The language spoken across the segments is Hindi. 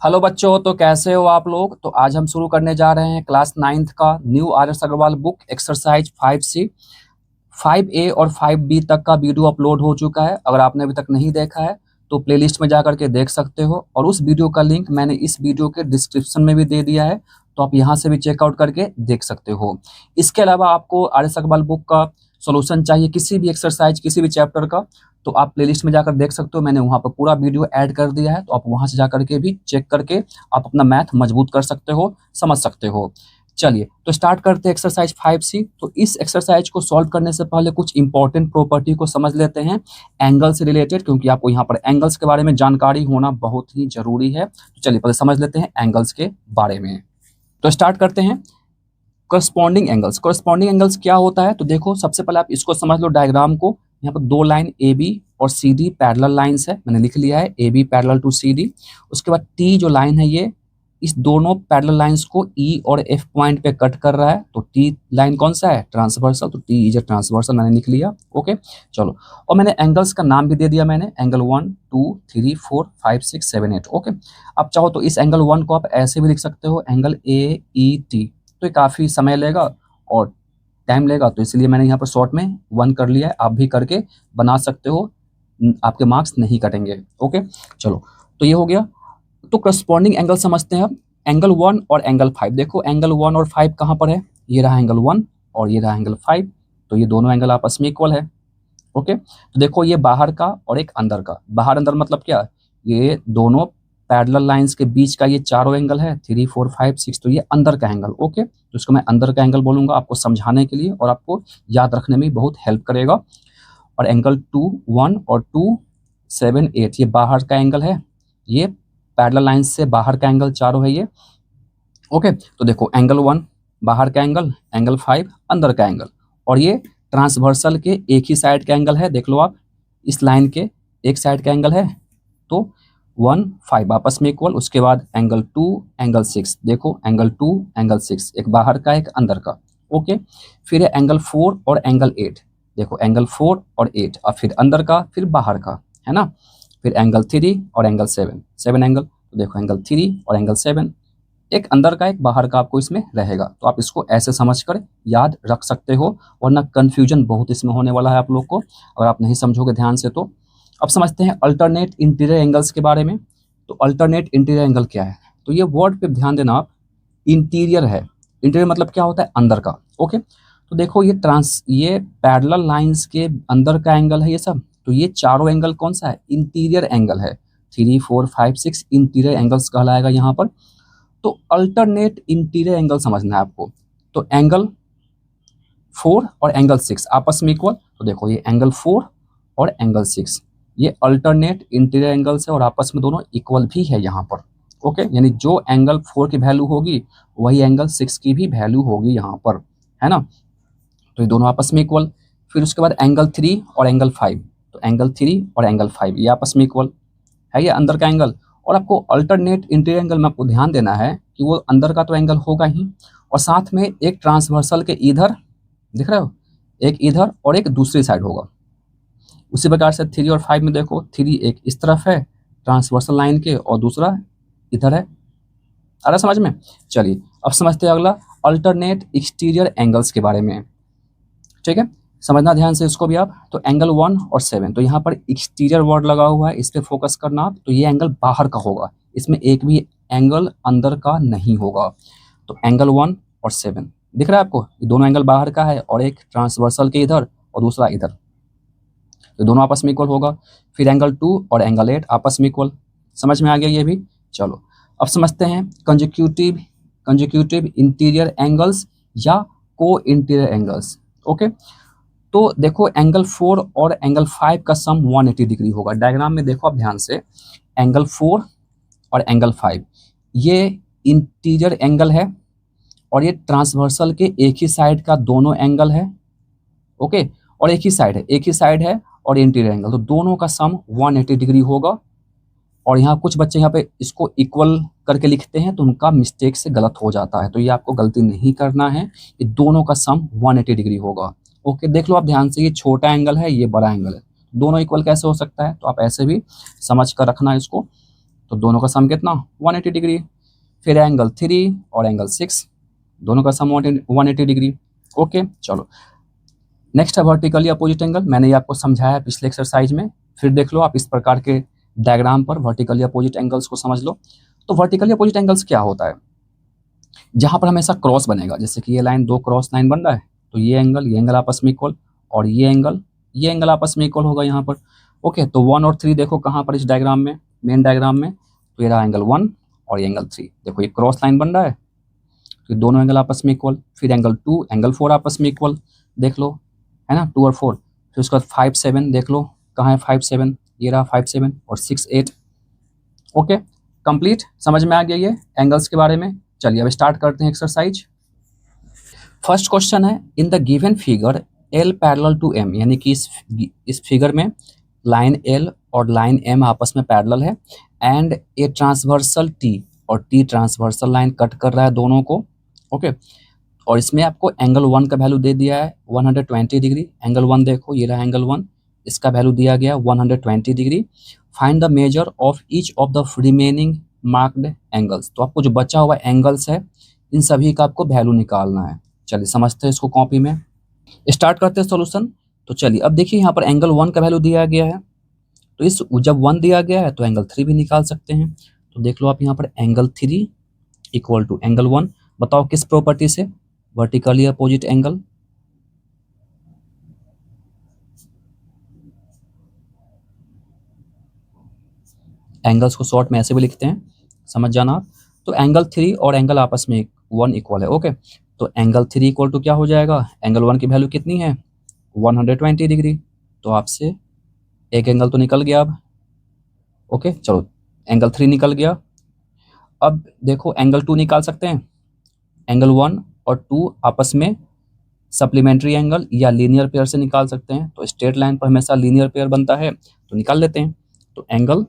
हेलो बच्चों, तो कैसे हो आप लोग। तो आज हम शुरू करने जा रहे हैं क्लास 9th का new Adarsh Agrawal book exercise 5C 5A और 5B तक का वीडियो अपलोड हो चुका है। अगर आपने अभी तक नहीं देखा है तो प्लेलिस्ट में जा करके देख सकते हो, और उस वीडियो का लिंक मैंने इस वीडियो के डिस्क्रिप्शन में भी दे दिया है, तो आप यहाँ से भी चेकआउट करके देख सकते हो। इसके अलावा आपको आदर्श अग्रवाल बुक का सॉल्यूशन चाहिए किसी भी एक्सरसाइज किसी भी चैप्टर का, तो आप प्लेलिस्ट में जाकर देख सकते हो। मैंने वहाँ पर पूरा वीडियो ऐड कर दिया है, तो आप वहाँ से जा करके भी चेक करके आप अपना मैथ मजबूत कर सकते हो, समझ सकते हो। चलिए तो स्टार्ट करते हैं एक्सरसाइज 5C। तो इस एक्सरसाइज को सॉल्व करने से पहले कुछ इंपॉर्टेंट प्रॉपर्टी को समझ लेते हैं एंगल से रिलेटेड, क्योंकि आपको यहाँ पर एंगल्स के बारे में जानकारी होना बहुत ही जरूरी है। तो चलिए पहले समझ लेते हैं एंगल्स के बारे में। तो स्टार्ट करते हैं करस्पॉन्डिंग एंगल्स। करस्पॉन्डिंग एंगल्स क्या होता है, तो देखो सबसे पहले आप इसको समझ लो डायग्राम को। यहाँ पर दो लाइन ए बी और सी डी पैरेलल लाइंस है, मैंने लिख लिया है A B parallel to C D. उसके बाद टी जो लाइन है ये इस दोनों पैरेलल लाइंस को ई और एफ पॉइंट पे कट कर रहा है, तो टी लाइन कौन सा है, ट्रांसवर्सल, तो टी इज ए ट्रांसवर्सल मैंने लिख लिया। ओके चलो, और मैंने एंगल्स का नाम भी दे दिया, मैंने एंगल 1 2 3 4 5 6 7 8। ओके, अब चाहो तो इस एंगल 1 को आप ऐसे भी लिख सकते हो, एंगल ए ई टी। तो ये काफ़ी समय लेगा और टाइम लेगा, तो इसलिए मैंने यहाँ पर शॉर्ट में 1 कर लिया है। आप भी करके बना सकते हो, आपके मार्क्स नहीं कटेंगे। ओके चलो, तो ये हो गया। तो करस्पॉन्डिंग एंगल समझते हैं अब। एंगल 1 और एंगल 5, देखो एंगल 1 और 5 कहाँ पर है, ये रहा एंगल 1 और ये रहा एंगल 5, तो ये दोनों एंगल आपस में इक्वल है। ओके, तो देखो ये बाहर का और एक अंदर का। बाहर अंदर मतलब क्या, ये दोनों पैरेलल लाइंस के बीच का ये चारों एंगल है 3 4 5 6, तो ये अंदर का एंगल। ओके, तो इसको मैं अंदर का एंगल बोलूंगा आपको समझाने के लिए, और आपको याद रखने में बहुत हेल्प करेगा। और एंगल 2 1 और 2 7 8 ये बाहर का एंगल है, ये पैरेलल लाइंस से बाहर का एंगल चारों है ये। ओके, तो देखो एंगल 1 बाहर का एंगल, एंगल 5 अंदर का एंगल, और ये ट्रांसवर्सल के एक ही साइड का एंगल है। देख लो आप, इस लाइन के एक साइड का एंगल है, तो 1 5 आपस में इक्वल। उसके बाद एंगल 2 एंगल 6, देखो एंगल 2 एंगल 6, एक बाहर का एक अंदर का। ओके, फिर है एंगल 4 और एंगल 8, देखो एंगल 4 और 8, और फिर अंदर का फिर बाहर का, है ना। फिर एंगल 3 और एंगल 7, 7 एंगल, तो देखो एंगल 3 और एंगल 7, एक अंदर का एक बाहर का आपको इसमें रहेगा। तो आप इसको ऐसे समझकर याद रख सकते हो, वरना कंफ्यूजन बहुत इसमें होने वाला है आप लोग को अगर आप नहीं समझोगे ध्यान से। तो अब समझते हैं अल्टरनेट इंटीरियर एंगल्स के बारे में। तो अल्टरनेट इंटीरियर एंगल क्या है, तो ये वर्ड पे ध्यान देना आप, इंटीरियर है। इंटीरियर मतलब क्या होता है, अंदर का। ओके, तो देखो ये पैरेलल लाइंस के अंदर का एंगल है ये सब, तो ये चारों एंगल कौन सा है, इंटीरियर एंगल है। 3 4 5 6 इंटीरियर एंगल्स कहलाएगा यहाँ पर। तो अल्टरनेट इंटीरियर एंगल समझना है आपको। तो एंगल 4 और एंगल 6 आपस में इक्वल, तो देखो ये एंगल 4 और एंगल 6 ये अल्टरनेट इंटीरियर एंगल्स है, और आपस में दोनों इक्वल भी है यहाँ पर। ओके, यानी जो एंगल 4 की वैल्यू होगी वही एंगल 6 की भी वैल्यू होगी यहाँ पर, है ना। तो ये दोनों आपस में इक्वल। फिर उसके बाद एंगल 3 और एंगल 5, तो एंगल 3 और एंगल 5 ये आपस में इक्वल है, ये अंदर का एंगल। और आपको अल्टरनेट इंटीरियर एंगल में आपको ध्यान देना है कि वो अंदर का तो एंगल होगा ही, और साथ में एक ट्रांसवर्सल के इधर, दिख रहे हो, एक इधर और एक दूसरी साइड होगा। उसी प्रकार से 3 और 5 में देखो, 3 एक इस तरफ है ट्रांसवर्सल लाइन के, और दूसरा इधर है। आ रहा समझ में। चलिए अब समझते हैं अगला अल्टरनेट एक्सटीरियर एंगल्स के बारे में। ठीक है, समझना ध्यान से इसको भी आप। तो एंगल 1 और 7, तो यहाँ पर एक्सटीरियर वर्ड लगा हुआ है, इस पर फोकस करना आप। तो ये एंगल बाहर का होगा, इसमें एक भी एंगल अंदर का नहीं होगा। तो एंगल 1 और 7 दिख रहा है आपको, ये दोनों एंगल बाहर का है, और एक ट्रांसवर्सल के इधर और दूसरा इधर, तो दोनों आपस में इक्वल होगा। फिर एंगल 2 और एंगल 8 आपस में इक्वल। समझ में आ गया ये भी। चलो अब समझते हैं कंजिक्यूटिव इंटीरियर एंगल्स या को इंटीरियर एंगल्स। ओके, तो देखो एंगल 4 और एंगल 5 का सम 180 डिग्री होगा। डायग्राम में देखो आप ध्यान से, एंगल 4 और एंगल 5 ये इंटीरियर एंगल है, और ये ट्रांसवर्सल के एक ही साइड का दोनों एंगल है। ओके, और एक ही साइड है और इंटीरियर एंगल, तो दोनों का सम 180 डिग्री होगा। और यहाँ कुछ बच्चे यहाँ पे इसको इक्वल करके लिखते हैं, तो उनका मिस्टेक से गलत हो जाता है, तो ये आपको गलती नहीं करना है। ये दोनों का सम 180 डिग्री होगा। ओके, देख लो आप ध्यान से, ये छोटा एंगल है ये बड़ा एंगल है, दोनों इक्वल कैसे हो सकता है, तो आप ऐसे भी समझ कर रखना इसको। तो दोनों का सम कितना 180 डिग्री। फिर एंगल 3 और एंगल 6 दोनों का सम 180 डिग्री। ओके चलो नेक्स्ट है वर्टिकली अपोजिट एंगल। मैंने ये आपको समझाया है पिछले एक्सरसाइज में, फिर देख लो आप इस प्रकार के डायग्राम पर वर्टिकली अपोजिट एंगल्स को समझ लो। तो वर्टिकली अपोजिट एंगल्स क्या होता है, जहां पर हमेशा क्रॉस बनेगा, जैसे कि ये लाइन दो क्रॉस लाइन बन रहा है, तो ये एंगल आपस में इक्वल, और ये एंगल आपस में इक्वल होगा यहाँ पर। ओके तो 1 और 3 देखो कहाँ पर इस डायग्राम में, मेन डायग्राम में, तो ये रहा एंगल 1 और ये एंगल 3। देखो ये क्रॉस लाइन बन रहा है, तो दोनों एंगल आपस में इक्वल। फिर एंगल 2 एंगल 4 आपस में इक्वल, देख लो है ना, 2 और 4। फिर उसके बाद 5 7 देख लो कहाँ है 5 7, ये रहा 5 7 और 6 8। ओके कंप्लीट, समझ में आ गया ये एंगल्स के बारे में। चलिए अब स्टार्ट करते हैं एक्सरसाइज। फर्स्ट क्वेश्चन है in the given figure L parallel to M, यानी कि इस फिगर में लाइन L और लाइन M आपस में पैरेलल है, एंड ए ट्रांसवर्सल T, और T ट्रांसवर्सल लाइन कट कर रहा है दोनों को। ओके और इसमें आपको एंगल 1 का वैल्यू दे दिया है 120 डिग्री। एंगल 1 देखो ये रहा एंगल 1, इसका वैल्यू दिया गया 120 degree. Find the measure of each of the remaining marked angles, तो आपको जो बचा हुआ एंगल्स है इन सभी का आपको वैल्यू निकालना है। चलिए समझते हैं इसको कॉपी में, स्टार्ट करते हैं सॉल्यूशन। तो चलिए अब देखिए यहाँ पर एंगल 1 का वैल्यू दिया गया है, तो इस जब 1 दिया गया है तो एंगल 3 भी निकाल सकते हैं। तो देख लो आप यहाँ पर एंगल 3 इक्वल टू एंगल 1, बताओ किस प्रॉपर्टी से, वर्टिकली अपोजिट एंगल। एंगल्स को शॉर्ट में ऐसे भी लिखते हैं, समझ जाना आप। तो एंगल 3 और एंगल आपस में 1 इक्वल है। ओके तो एंगल 3 इक्वल टू क्या हो जाएगा, एंगल 1 की वैल्यू कितनी है 120 डिग्री, तो आपसे एक एंगल तो निकल गया अब। ओके चलो एंगल 3 निकल गया। अब देखो एंगल 2 निकाल सकते हैं, एंगल 1 और 2 आपस में सप्लीमेंट्री एंगल या लीनियर पेयर से निकाल सकते हैं। तो स्ट्रेट लाइन पर हमेशा लीनियर पेयर बनता है, तो निकाल लेते हैं। तो एंगल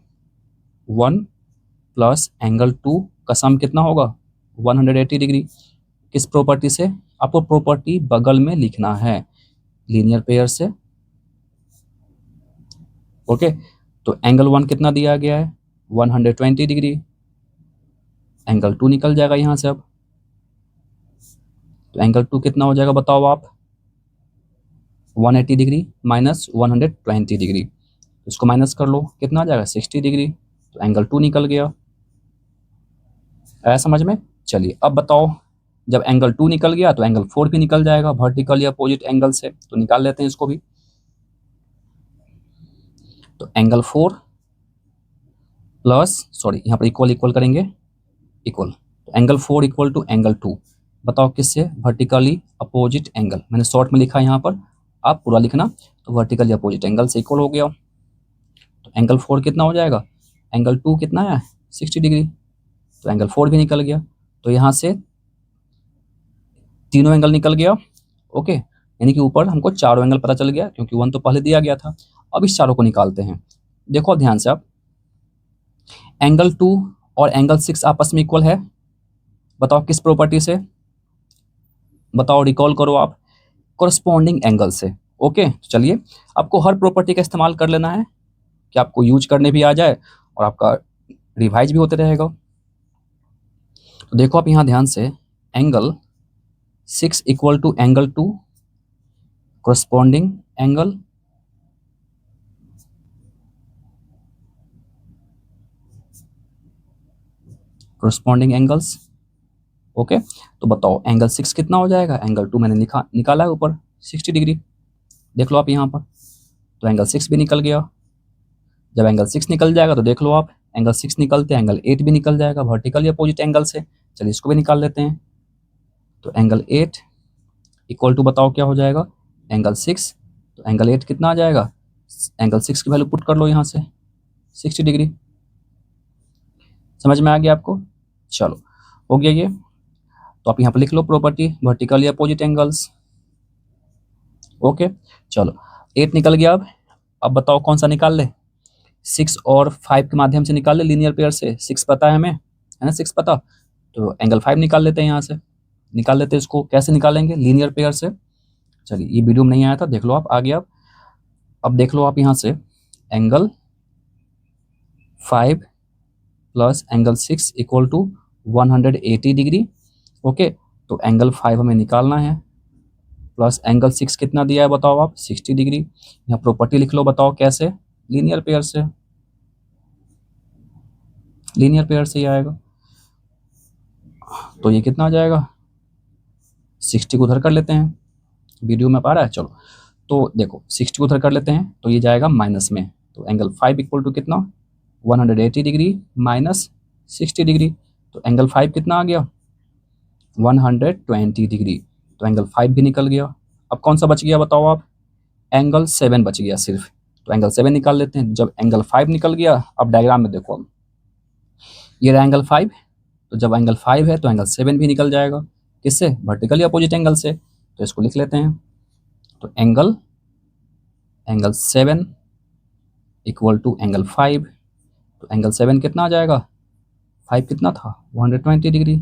1 प्लस एंगल 2 का सम कितना होगा 180 डिग्री। किस प्रॉपर्टी से, आपको प्रॉपर्टी बगल में लिखना है, लीनियर पेयर से। ओके तो एंगल 1 कितना दिया गया है 120 डिग्री, एंगल 2 निकल जाएगा यहाँ से। अब तो एंगल 2 कितना हो जाएगा बताओ आप, 180 डिग्री माइनस 120 डिग्री, इसको माइनस कर लो कितना आ जाएगा 60 डिग्री, तो एंगल 2 निकल गया। आया समझ में। चलिए अब बताओ जब एंगल 2 निकल गया तो एंगल 4 भी निकल जाएगा वर्टिकली अपोजिट एंगल से, तो निकाल लेते हैं इसको भी। तो एंगल 4 प्लस सॉरी यहाँ पर इक्वल करेंगे, इक्वल, तो एंगल 4 इक्वल टू एंगल 2, बताओ किससे, वर्टिकली अपोजिट एंगल। मैंने शॉर्ट में लिखा है यहाँ पर, आप पूरा लिखना। तो वर्टिकली अपोजिट एंगल से इक्वल हो गया। तो एंगल 4 कितना हो जाएगा, एंगल 2 कितना है 60 डिग्री, तो एंगल 4 भी निकल गया। तो यहाँ से तीनों एंगल निकल गया। ओके यानी कि ऊपर हमको चारों एंगल पता चल गया, क्योंकि 1 तो पहले दिया गया था। अब इस चारों को निकालते हैं। देखो ध्यान से आप, एंगल 2 और एंगल 6 आपस में इक्वल है, बताओ किस प्रॉपर्टी से, बताओ रिकॉल करो आप, कोरस्पॉन्डिंग एंगल से। ओके चलिए आपको हर प्रॉपर्टी का इस्तेमाल कर लेना है कि आपको यूज करने भी आ जाए और आपका रिवाइज भी होते रहेगा। तो देखो आप यहाँ ध्यान से, angle 6 equal to angle 2, corresponding angle, corresponding angles. Okay तो बताओ एंगल 6 कितना हो जाएगा, एंगल 2 मैंने निकाला है ऊपर 60 डिग्री, देख लो आप यहाँ पर। तो एंगल 6 भी निकल गया। जब एंगल 6 निकल जाएगा तो देख लो आप, एंगल 6 निकलते हैं एंगल 8 भी निकल जाएगा वर्टिकली अपोजिट एंगल से। चलिए इसको भी निकाल लेते हैं। तो एंगल 8 इक्वल टू बताओ क्या हो जाएगा, एंगल 6, तो एंगल 8 कितना आ जाएगा, एंगल 6 की वैल्यू पुट कर लो यहाँ से 60 डिग्री। समझ में आ गया आपको। चलो हो गया ये। तो आप यहाँ पर लिख लो property vertically opposite angles. Okay चलो 8 निकल गया। अब बताओ कौन सा निकाल ले, 6 और 5 के माध्यम से निकाल ले लीनियर पेयर से। 6 पता है हमें, है ना 6 पता, तो एंगल 5 निकाल लेते हैं यहाँ से। निकाल लेते हैं इसको, कैसे निकालेंगे, लीनियर पेयर से। चलिए ये वीडियो में नहीं आया था, देख लो आप, आ गया। अब देख लो आप यहाँ से, angle 5 plus angle 6 equal to 180 degree. Okay, तो एंगल 5 हमें निकालना है। प्लस एंगल 6 कितना दिया है बताओ आप, 60 डिग्री। यहाँ प्रॉपर्टी लिख लो, बताओ कैसे, लीनियर पेयर से, लीनियर पेयर से ही आएगा। तो ये कितना आ जाएगा, 60 को उधर कर लेते हैं, वीडियो में आ रहा है, चलो। तो देखो 60 को उधर कर लेते हैं तो ये जाएगा माइनस में, तो एंगल 5 इक्वल टू कितना, 180 डिग्री माइनस 60 डिग्री। तो एंगल 5 कितना आ गया, 120 डिग्री। तो एंगल 5 भी निकल गया। अब कौन सा बच गया बताओ आप, एंगल 7 बच गया सिर्फ। तो एंगल 7 निकाल लेते हैं। जब एंगल 5 निकल गया, अब डायग्राम में देखो, अब ये रहा एंगल 5, तो जब एंगल 5 है तो एंगल 7 भी निकल जाएगा, किससे, वर्टिकली अपोजिट एंगल से। तो इसको लिख लेते हैं। तो एंगल 7 इक्वल टू एंगल 5। तो एंगल 7 कितना आ जाएगा, 5 कितना था, 120 डिग्री।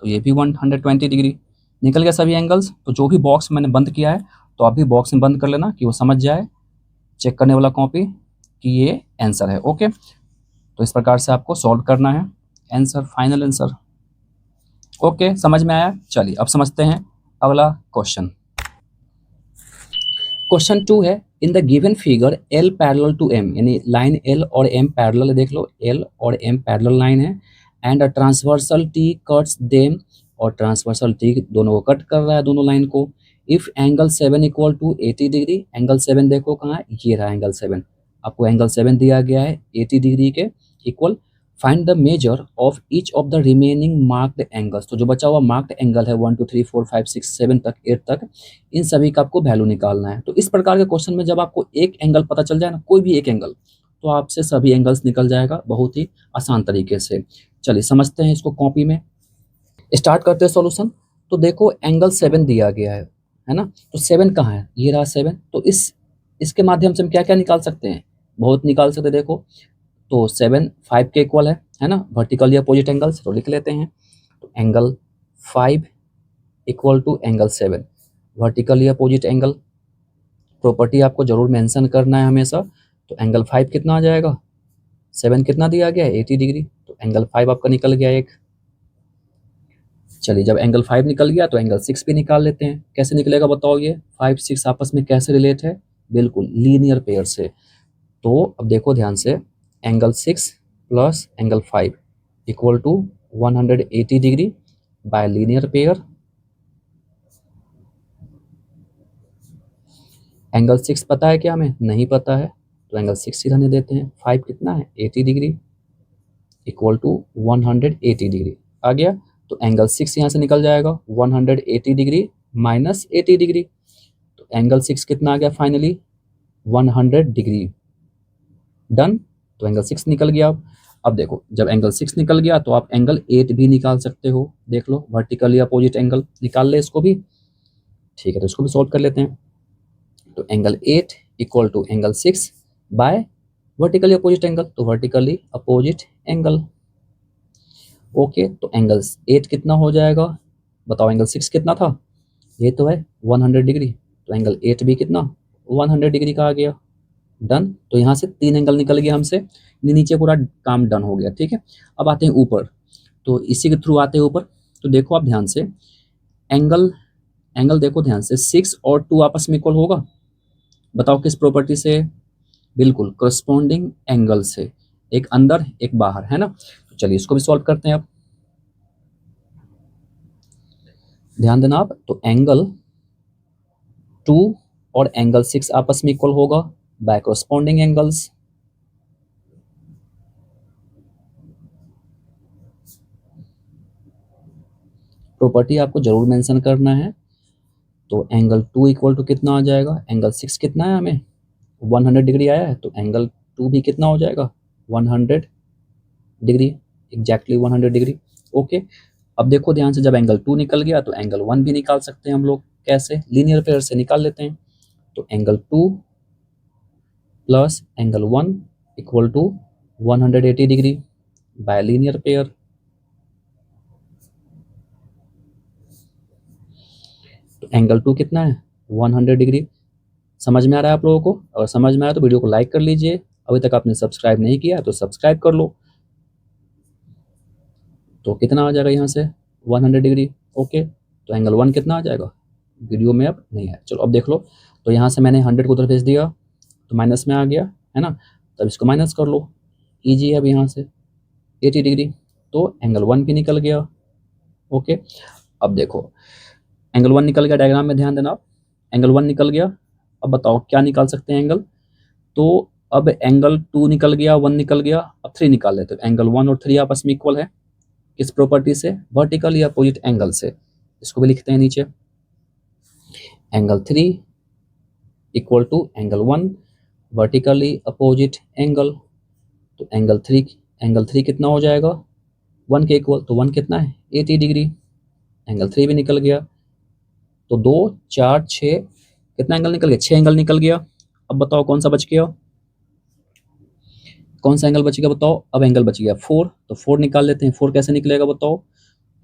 तो ये भी 120 डिग्री निकल गया सभी एंगल्स। तो जो भी बॉक्स मैंने बंद किया है, तो आप भी बॉक्स में बंद कर लेना कि वो समझ जाए, चेक करने वाला कॉपी, कि ये आंसर है। ओके, तो इस प्रकार से आपको सॉल्व करना है, आंसर, फाइनल आंसर। ओके, समझ में आया। चलिए अब समझते हैं अगला क्वेश्चन। क्वेश्चन 2 है, in the given figure L parallel to M, यानी लाइन L और M पैरेलल है, देख लो L और M पैरेलल लाइन है, and a transversal T cuts them, और ट्रांसवर्सल T दोनों को कट कर रहा है, दोनों लाइन को। If angle 7 equal to 80 degree, angle 7 देखो कहाँ है, ये रहा एंगल 7, आपको एंगल 7 दिया गया है 80 डिग्री के equal. Find the measure of each of the remaining marked angles, तो जो बचा हुआ मार्क्ड एंगल है 1 2 3 4 5 6 7 तक, 8 तक, इन सभी का आपको वैल्यू निकालना है। तो इस प्रकार के क्वेश्चन में जब आपको एक एंगल पता चल जाए ना, कोई भी एक एंगल, तो आपसे सभी एंगल्स निकल जाएगा बहुत ही आसान तरीके से। चलिए समझते हैं इसको कॉपी में, स्टार्ट करते हैं सॉल्यूशन। तो देखो एंगल 7 दिया गया है ना, तो 7 कहाँ है, ये रहा 7। तो इसके माध्यम से हम क्या क्या निकाल सकते हैं, बहुत निकाल सकते हैं। देखो तो 7 5 के इक्वल है ना, वर्टिकली अपोजिट एंगल्स, तो लिख लेते हैं। तो angle 5 equal to angle 7, vertically opposite angle. Property आपको जरूर मेंशन करना है हमेशा। तो एंगल 5 कितना आ जाएगा, 7 कितना दिया गया है 80 डिग्री, तो एंगल 5 आपका निकल गया एक। चलिए जब एंगल 5 निकल गया तो एंगल 6 भी निकाल लेते हैं। कैसे निकलेगा बताओ, ये 5 6 आपस में कैसे रिलेट है, बिल्कुल लीनियर पेयर से। तो अब देखो ध्यान से, angle 6 plus angle 5 equal to 180 degree by linear pair. Angle 6 पता है क्या हमें, नहीं पता है, तो एंगल 6 ही रहने देते हैं। 5 कितना है 80 डिग्री इक्वल टू 180 डिग्री आ गया। तो एंगल 6 यहाँ से निकल जाएगा, 180 डिग्री माइनस 80 डिग्री। तो एंगल 6 कितना आ गया फाइनली, 100 डिग्री। डन, तो एंगल 6 निकल गया। अब देखो जब एंगल 6 निकल गया तो आप एंगल 8 भी निकाल सकते हो, देख लो वर्टिकली अपोजिट एंगल निकाल ले इसको भी। ठीक है, तो इसको भी सॉल्व कर लेते हैं। तो angle 8 equal to angle 6 by vertically opposite angle, तो वर्टिकली अपोजिट एंगल। ओके, तो एंगल 8 कितना हो जाएगा बताओ, एंगल 6 कितना था, ये तो है 100 डिग्री, तो एंगल 8 भी कितना 100 डिग्री का आ गया। डन, तो यहाँ से 3 एंगल निकल गया हमसे, नीचे पूरा काम डन हो गया। ठीक है, अब आते हैं ऊपर, तो इसी के थ्रू आते हैं ऊपर। तो देखो आप ध्यान से, एंगल एंगल देखो ध्यान से, 6 और 2 आपस में इक्वल होगा, बताओ किस प्रॉपर्टी से, बिल्कुल करस्पॉन्डिंग एंगल से, एक अंदर एक बाहर, है ना। तो चलिए इसको भी सॉल्व करते हैं अब, ध्यान देना आप। तो एंगल 2 और एंगल 6 आपस में इक्वल होगा बाय करस्पॉन्डिंग एंगल्स। प्रॉपर्टी आपको जरूर मेंशन करना है। तो एंगल 2 इक्वल टू कितना आ जाएगा, एंगल 6 कितना है हमें 100 डिग्री आया है, तो एंगल 2 भी कितना हो जाएगा 100 डिग्री, एग्जैक्टली 100 डिग्री। ओके, अब देखो ध्यान से, जब एंगल 2 निकल गया तो एंगल 1 भी निकाल सकते हैं हम लोग, कैसे, लीनियर पेयर से निकाल लेते हैं। तो angle 2 plus angle 1 equal to 180 degree by linear pair. तो एंगल 2 कितना है 100 डिग्री। समझ में आ रहा है आप लोगों को, अगर समझ में आया तो वीडियो को लाइक कर लीजिए, अभी तक आपने सब्सक्राइब नहीं किया तो सब्सक्राइब कर लो। तो कितना आ जाएगा यहाँ से 100 डिग्री। ओके, तो एंगल 1 कितना आ जाएगा, वीडियो में अब नहीं है। चलो अब देख लो, तो यहाँ से मैंने 100 को उधर भेज दिया तो माइनस में आ गया है ना, तब इसको माइनस कर लो, ईजी है अब यहाँ से 80 डिग्री, तो एंगल 1 भी निकल गया। ओके, अब देखो एंगल 1 निकल गया, डायग्राम में ध्यान देना आप, एंगल 1 निकल गया। अब बताओ क्या निकाल सकते हैं एंगल, तो अब एंगल 2 निकल गया, 1 निकल गया, अब 3 निकाल लेते हैं। एंगल 1 और 3 आपस में इक्वल है, किस प्रॉपर्टी से, वर्टिकल या अपोजिट एंगल से। इसको भी लिखते हैं नीचे, angle 3 equal to angle 1 vertically opposite angle. तो एंगल 3 कितना हो जाएगा 1 के इक्वल, तो 1 कितना है 80 डिग्री, एंगल 3 भी निकल गया। तो 2 4 6 कितना एंगल निकल गया, 6 एंगल निकल गया। अब बताओ कौन सा बच गया, कौन सा एंगल बच गया बताओ, अब एंगल बच गया 4, तो 4 निकाल लेते हैं। 4 कैसे निकलेगा बताओ,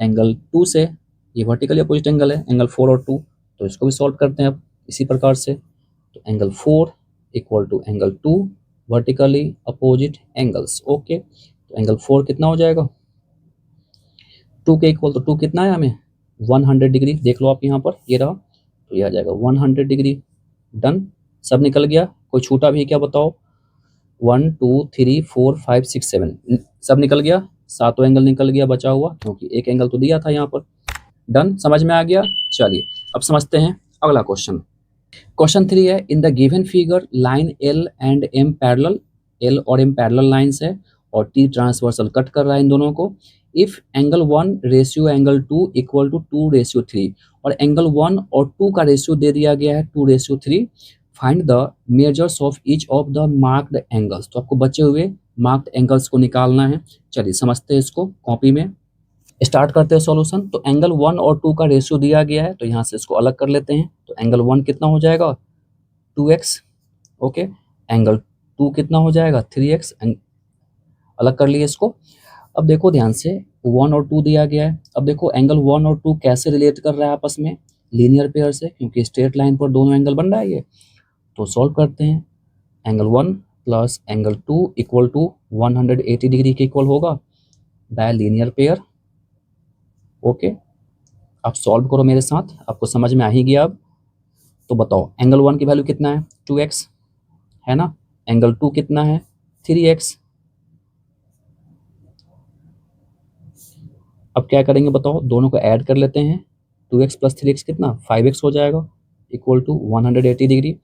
एंगल 2 से, ये वर्टिकली अपोजिट एंगल है, एंगल 4 और 2, तो इसको भी सॉल्व करते हैं अब इसी प्रकार से। तो angle 4 equal to angle 2 vertically opposite angles. Okay, तो एंगल 4 कितना हो जाएगा 2 के इक्वल, तो 2 कितना है हमें 100 डिग्री, देख लो आप यहाँ पर, ये रहा, तो ये आ जाएगा 100 डिग्री। डन, सब निकल गया, कोई छूटा भी क्या बताओ, 1 2 3 4 5 6 7 सब निकल गया, सातों एंगल निकल गया बचा हुआ, क्योंकि एक एंगल तो दिया था यहाँ पर। डन, समझ में आ गया। चलिए अब समझते हैं अगला क्वेश्चन। क्वेश्चन 3 है, in the given figure line L and M parallel, L और एम पैरेलल लाइंस है और टी ट्रांसवर्सल कट कर रहा है इन दोनों को। If angle 1 ratio angle 2 equal to 2 ratio 3, और एंगल 1 और 2 का रेशियो दे दिया गया है 2 ratio 3, find the measures of each of the marked angles. तो आपको बचे हुए मार्क्ड एंगल्स को निकालना है। चलिए समझते हैं इसको, कॉपी में स्टार्ट करते हैं सॉल्यूशन। तो एंगल 1 और 2 का रेशियो दिया गया है, तो यहाँ से इसको अलग कर लेते हैं। तो एंगल 1 कितना हो जाएगा 2x, ओके, एंगल 2 कितना हो जाएगा 3x, अलग कर लिए इसको। अब देखो ध्यान से 1 और 2 दिया गया है। अब देखो एंगल 1 और 2 कैसे रिलेट कर रहा है आपस में, लीनियर पेयर से, क्योंकि स्ट्रेट लाइन पर दोनों एंगल बन रहा है ये। तो सॉल्व करते हैं, angle 1 plus angle 2 equal to 180 degree के इक्वल होगा बाय लीनियर पेयर। ओके, आप सॉल्व करो मेरे साथ, आपको समझ में आ ही गया अब। तो बताओ एंगल 1 की वैल्यू कितना है 2x है ना, एंगल 2 कितना है 3x। अब क्या करेंगे बताओ, दोनों को ऐड कर लेते हैं, 2x प्लस 3x कितना 5x हो जाएगा इक्वल टू 180 डिग्री।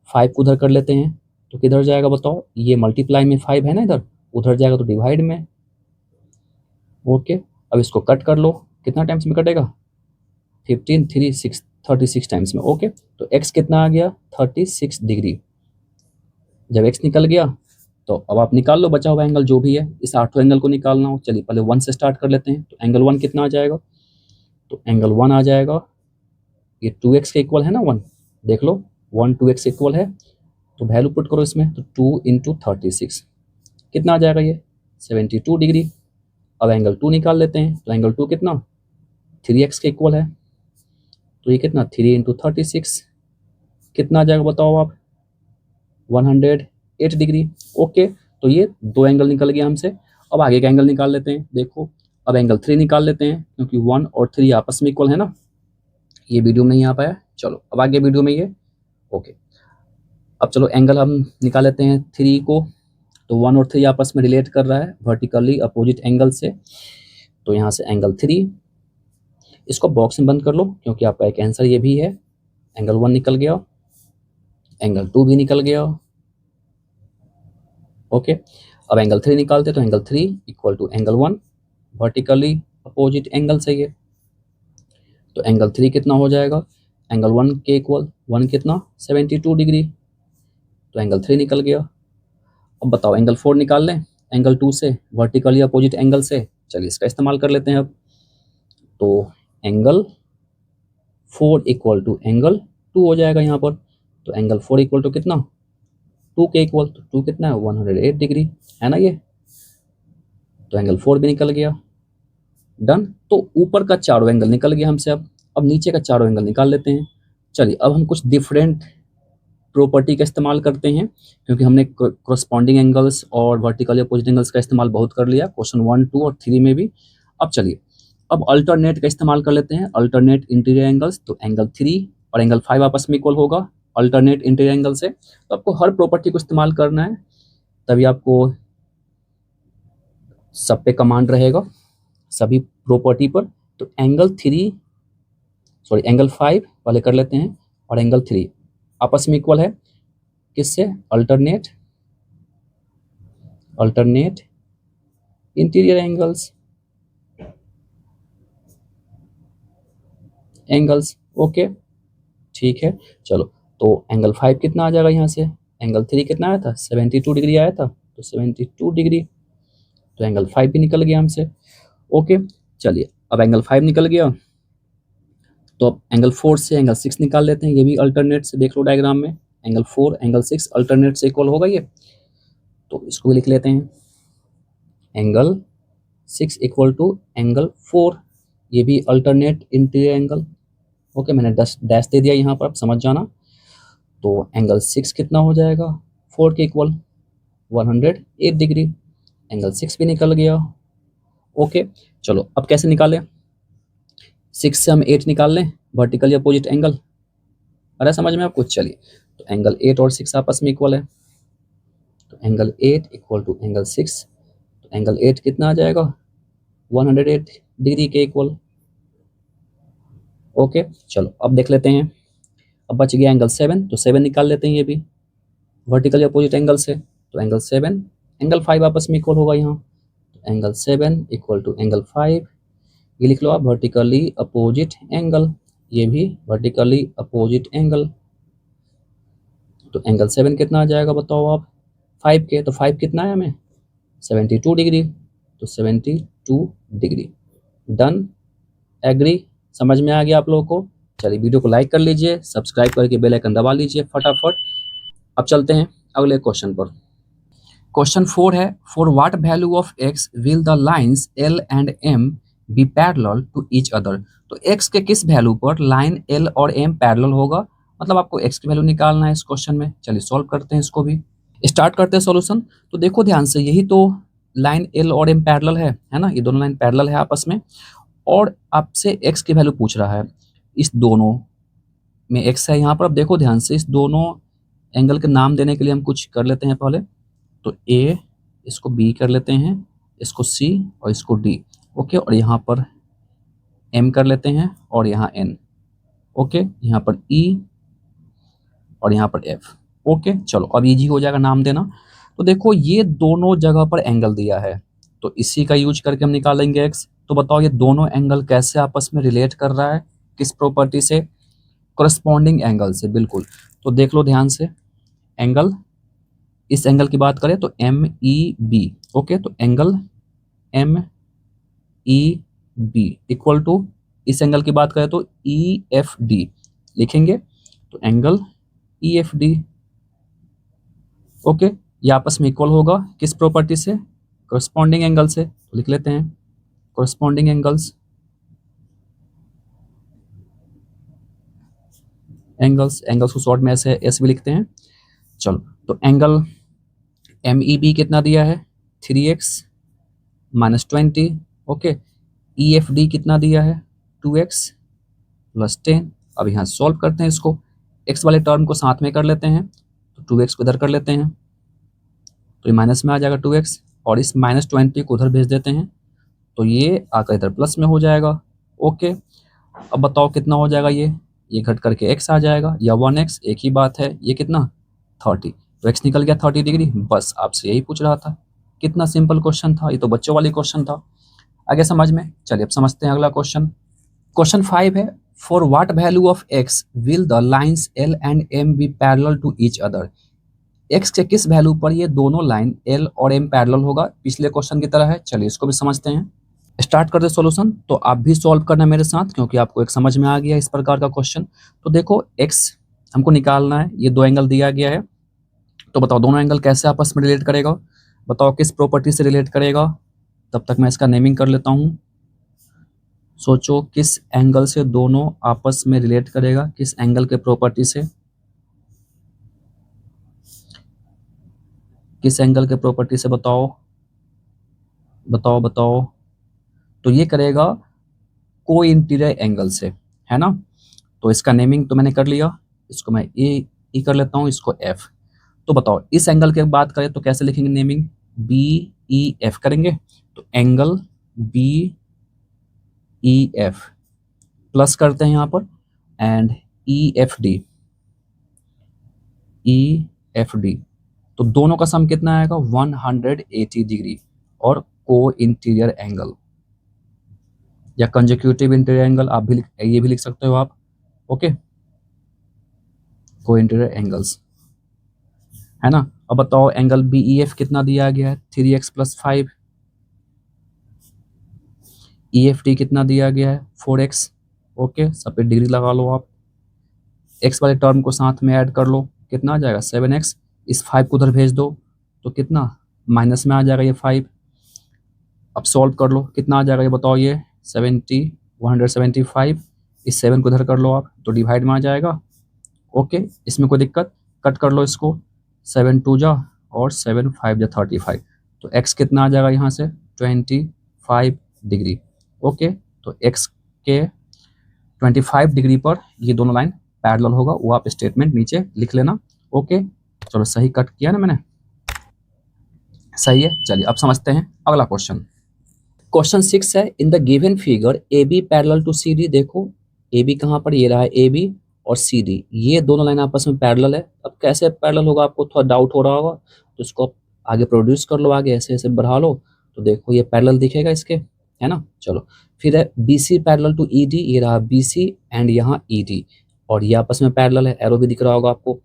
5 को उधर कर लेते हैं तो किधर जाएगा बताओ, ये मल्टीप्लाई में 5 है ना इधर, उधर जाएगा तो डिवाइड में। ओके, अब इसको कट कर लो, कितना टाइम्स में कटेगा 15 3 6 36 टाइम्स में। ओके, तो x कितना आ गया 36 डिग्री। जब x निकल गया तो अब आप निकाल लो बचा हुआ एंगल जो भी है, इस आठों एंगल को निकालना हो। चलिए पहले 1 से स्टार्ट कर लेते हैं। तो एंगल 1 कितना आ जाएगा, तो एंगल 1 आ जाएगा, ये 2x के इक्वल है ना 1, देख लो 1 2x इक्वल है, तो वैल्यू पुट करो इसमें, तो 2 इंटू 36 कितना आ जाएगा ये 72 डिग्री। अब एंगल 2 निकाल लेते हैं, तो एंगल 2 कितना 3x के इक्वल है, तो ये कितना 3 इंटू 36 कितना आ जाएगा बताओ आप 108 डिग्री। ओके, तो ये दो एंगल निकल गया हमसे। अब आगे का एंगल निकाल लेते हैं। देखो अब एंगल 3 निकाल लेते हैं, क्योंकि 1 और 3 आपस में इक्वल है ना, ये वीडियो में नहीं आ पाया। चलो अब आगे वीडियो में ये। ओके, अब चलो एंगल हम निकाल लेते हैं 3 को, तो 1 और 3 आपस में रिलेट कर रहा है वर्टिकली अपोजिट एंगल से। तो यहाँ से एंगल 3, इसको बॉक्स में बंद कर लो क्योंकि आपका एक आंसर ये भी है। एंगल 1 निकल गया, एंगल 2 भी निकल गया। ओके, अब एंगल 3 निकालते, तो angle 3 equal to angle 1 vertically opposite angle से ये। तो एंगल 3 कितना हो जाएगा एंगल 1 के इक्वल, 1 कितना 72 डिग्री, तो एंगल 3 निकल गया। अब बताओ एंगल 4 निकाल लें एंगल 2 से, वर्टिकली अपोजिट एंगल से। चलिए इसका इस्तेमाल कर लेते हैं अब। तो एंगल 4 इक्वल टू एंगल 2 हो जाएगा यहाँ पर। तो एंगल 4 इक्वल टू कितना 2 के इक्वल, तो 2 कितना है 108 डिग्री है ना ये। तो एंगल 4 भी निकल गया। डन, तो ऊपर का चारों एंगल निकल गया हमसे। अब नीचे का चारों एंगल निकाल लेते हैं। चलिए अब हम कुछ डिफरेंट प्रॉपर्टी का इस्तेमाल करते हैं, क्योंकि हमने करस्पॉन्डिंग एंगल्स और वर्टिकली अपोजिट एंगल्स का इस्तेमाल बहुत कर लिया क्वेश्चन 1 2 और 3 में भी। अब चलिए, अब अल्टरनेट का इस्तेमाल कर लेते हैं, अल्टरनेट इंटीरियर एंगल्स। तो एंगल 3 और एंगल 5 आपस में इक्वल होगा अल्टरनेट इंटीरियर एंगल से। तो आपको हर प्रॉपर्टी को इस्तेमाल करना है, तभी आपको सब पे कमांड रहेगा, सभी प्रॉपर्टी पर। तो एंगल 5 पहले कर लेते हैं, और एंगल 3 आपस में इक्वल है किससे? Alternate interior angles. ओके, ठीक है। चलो, तो एंगल 5 कितना आ जाएगा यहाँ से? एंगल 3 कितना आया था? 72 डिग्री आया था, तो 72 डिग्री, तो एंगल 5 भी निकल गया हमसे। ओके, चलिए, अब एंगल 5 निकल गया, तो अब एंगल 4 से एंगल 6 निकाल लेते हैं। ये भी अल्टरनेट से, देख लो डायग्राम में, एंगल 4 एंगल 6 अल्टरनेट से इक्वल होगा ये। तो इसको भी लिख लेते हैं, एंगल 6 इक्वल टू एंगल 4, ये भी अल्टरनेट इंटीरियर एंगल। ओके, मैंने डैश दे दिया यहाँ पर, आप समझ जाना। तो एंगल 6 कितना हो जाएगा? 4 के इक्वल 108 डिग्री, एंगल 6 भी निकल गया। ओके, चलो अब कैसे निकालें? 6 से हम 8 निकाल लें, वर्टिकली अपोजिट एंगल। अरे समझ में आपको? चलिए, तो एंगल 8 और 6 आपस में इक्वल है, तो एंगल 8 इक्वल टू एंगल 6, तो एंगल 8 कितना आ जाएगा? 108 डिग्री के इक्वल। ओके, चलो अब देख लेते हैं, अब बच गया एंगल 7, तो 7 निकाल लेते हैं, ये भी वर्टिकली अपोजिट एंगल से। तो एंगल 7 एंगल 5 आपस में इक्वल होगा यहाँ, तो एंगल 7 इक्वल टू एंगल 5, ये लिख लो आप, वर्टिकली अपोजिट एंगल, ये भी वर्टिकली अपोजिट एंगल। तो एंगल 7 कितना आ जाएगा बताओ आप? 5 के, तो 5 कितना है हमें? 72 डिग्री, तो 72 डिग्री। डन, एग्री, समझ में आ गया आप लोगों को? चलिए, वीडियो को लाइक कर लीजिए, सब्सक्राइब करके बेल आइकन दबा लीजिए फटाफट। अब चलते हैं अगले क्वेश्चन पर। क्वेश्चन 4 है, for what value of x will the lines l and m be parallel to each other. तो x के किस वैल्यू पर लाइन l और m पैरेलल होगा? मतलब आपको x की वैल्यू निकालना है इस क्वेश्चन में। चलिए सॉल्व करते हैं इसको भी, स्टार्ट करते हैं सॉल्यूशन। तो देखो ध्यान से, यही तो लाइन l और m पैरेलल है ना, ये दोनों लाइन पैरेलल है आपस में, और आपसे x की वैल्यू पूछ रहा है। इस दोनों में x है यहाँ पर। अब देखो ध्यान से, इस दोनों एंगल के नाम देने के लिए हम कुछ कर लेते हैं पहले। तो A, इसको B कर लेते हैं, इसको C और इसको D। ओके, और यहाँ पर M कर लेते हैं, और यहाँ N। ओके, यहाँ पर E और यहाँ पर F। ओके, चलो अब इजी हो जाएगा नाम देना। तो देखो, ये दोनों जगह पर एंगल दिया है, तो इसी का यूज करके हम निकालेंगे x। तो बताओ, ये दोनों एंगल कैसे आपस में रिलेट कर रहा है? किस प्रॉपर्टी से? करस्पॉन्डिंग एंगल से, बिल्कुल। तो देख लो ध्यान से, एंगल, इस एंगल की बात करें तो MEB। ओके, तो एंगल MEB इक्वल टू, इस एंगल की बात करें तो EFD लिखेंगे, तो एंगल EFD। ओके, ये आपस में इक्वल होगा किस प्रॉपर्टी से? करस्पॉन्डिंग एंगल से। तो लिख लेते हैं करस्पॉन्डिंग एंगल्स को शॉर्ट में ऐसे एस भी लिखते हैं। चलो, तो एंगल MEB कितना दिया है? 3x minus 20। ओके, EFD कितना दिया है? 2x plus 10। अब यहाँ सॉल्व करते हैं इसको, x वाले टर्म को साथ में कर लेते हैं, तो 2x को इधर कर लेते हैं, तो ये माइनस में आ जाएगा 2x, और इस माइनस 20 को उधर भेज देते हैं, तो ये आकर इधर प्लस में हो जाएगा। ओके, अब बताओ कितना हो जाएगा? ये घट करके x आ जाएगा, या 1x, एक ही बात है। ये कितना? 30, तो x निकल गया 30 डिग्री। बस आपसे यही पूछ रहा था, कितना सिंपल क्वेश्चन था, ये तो बच्चों वाली क्वेश्चन था। आगे समझ में? चलिए अब समझते हैं अगला क्वेश्चन। क्वेश्चन 5 है, for what value of x will the lines l and m be parallel to each other. x के किस वैल्यू पर ये दोनों लाइन l और m पैरेलल होगा? पिछले क्वेश्चन की तरह है। चलिए इसको भी समझते हैं, स्टार्ट करते सॉल्यूशन। तो आप भी सॉल्व करना मेरे साथ, क्योंकि आपको एक समझ में आ गया इस प्रकार का क्वेश्चन। तो देखो, x हमको निकालना है, ये दो एंगल दिया गया है, तो बताओ दोनों एंगल कैसे आपस में रिलेट करेगा? बताओ किस प्रॉपर्टी से रिलेट करेगा? तब तक मैं इसका नेमिंग कर लेता हूँ। सोचो किस एंगल से दोनों आपस में रिलेट करेगा, किस एंगल के प्रॉपर्टी से? किस एंगल के प्रॉपर्टी से बताओ बताओ बताओ। तो ये करेगा को इंटीरियर एंगल से, है ना। तो इसका नेमिंग तो मैंने कर लिया, इसको मैं ए कर लेता हूँ, इसको एफ। तो बताओ इस एंगल की बात करें तो कैसे लिखेंगे नेमिंग, बी ई एफ करेंगे। तो angle B E F plus करते हैं यहाँ पर, एंड ई एफ डी, तो दोनों का सम कितना आएगा 180 डिग्री। और को इंटीरियर एंगल या कंजेक्यूटिव इंटीरियर एंगल आप भी ये भी लिख सकते हो आप, ओके, को इंटीरियर एंगल्स, है ना। अब बताओ एंगल बी ई एफ कितना दिया गया है 3x + 5, ई एफ टी कितना दिया गया है 4x, ओके, सब पे डिग्री लगा लो आप। एक्स वाले टर्म को साथ में ऐड कर लो, कितना आ जाएगा 7x, इस 5 को उधर भेज दो तो कितना माइनस में आ जाएगा ये 5। अब सॉल्व कर लो, कितना आ जाएगा ये बताओ, ये 175, इस 7 को इधर कर लो आप तो डिवाइड में आ जाएगा, ओके, इसमें कोई दिक्कत, कट कर लो इसको, 7 2 जा और 7 5 जा 35, तो x कितना आ जाएगा यहाँ से 25 डिग्री, ओके। तो x के 25 डिग्री पर ये दोनों लाइन पैरेलल होगा, वो आप स्टेटमेंट नीचे लिख लेना, ओके। चलो सही कट किया ना मैंने, सही है। चलिए अब समझते हैं अगला क्वेश्चन। क्वेश्चन 6 है, in the given figure A B parallel to C D. देखो ए बी कहाँ पर, ये रहा है ए बी, और सी डी, ये दोनों लाइन आपस में पैरेलल है। अब कैसे पैरेलल होगा आपको थोड़ा डाउट हो रहा होगा, तो इसको आप आगे प्रोड्यूस कर लो, आगे ऐसे ऐसे बढ़ा लो, तो देखो ये पैरेलल दिखेगा इसके, है ना। चलो फिर है B C parallel to E D, ये रहा बी सी एंड यहाँ ई डी, और ये आपस में पैरेलल है, एरो भी दिख रहा होगा आपको।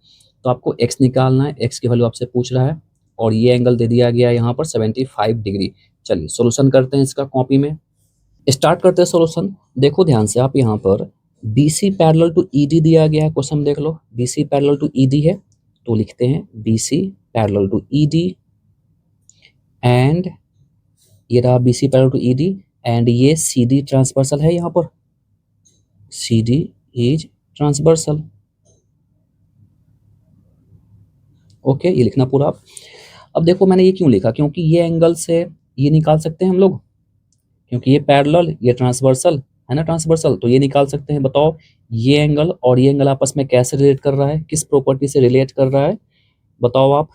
तो आपको एक्स निकालना है, एक्स की वैल्यू आपसे पूछ रहा है, और ये एंगल दे दिया गया है यहाँ पर 75 डिग्री। चलिए सॉल्यूशन करते हैं इसका कॉपी में, स्टार्ट करते हैं सॉल्यूशन। देखो ध्यान से आप, यहाँ पर B C parallel to E D दिया गया है, क्वेश्चन देख लो, B C parallel to E D है, तो लिखते हैं B C parallel to E D, and ये रहा B C parallel to E D, and ये सी डी ट्रांसवर्सल है, यहाँ पर C D is transversal, okay, ये लिखना पूरा आप। अब देखो मैंने ये क्यों लिखा, क्योंकि ये एंगल से ये निकाल सकते हैं हम लोग, क्योंकि ये पैरेलल ये ट्रांसवर्सल है ना, ट्रांसवर्सल, तो ये निकाल सकते हैं। बताओ ये एंगल और ये एंगल आपस में कैसे रिलेट कर रहा है, किस प्रॉपर्टी से रिलेट कर रहा है, बताओ आप।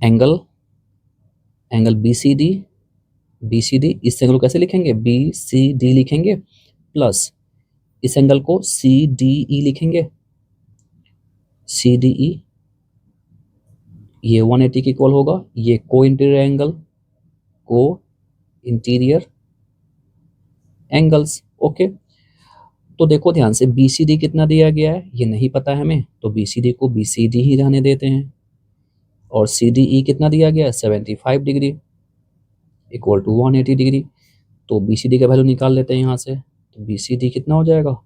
एंगल बी सी डी, इस एंगल को कैसे लिखेंगे, बी सी डी लिखेंगे, प्लस इस एंगल को सी डी ई लिखेंगे, सी डी ई, ये 180 के इक्वल होगा, ये को इंटीरियर एंगल, को इंटीरियर एंगल्स, ओके। तो देखो ध्यान से बी सी डी कितना दिया गया है ये नहीं पता है हमें, तो बी सी डी को बी सी डी ही रहने देते हैं, और सी डी ई कितना दिया गया है 75 डिग्री इक्वल टू 180 डिग्री, तो बी सी डी का वैल्यू निकाल लेते हैं यहाँ से, तो बी सी डी कितना हो जाएगा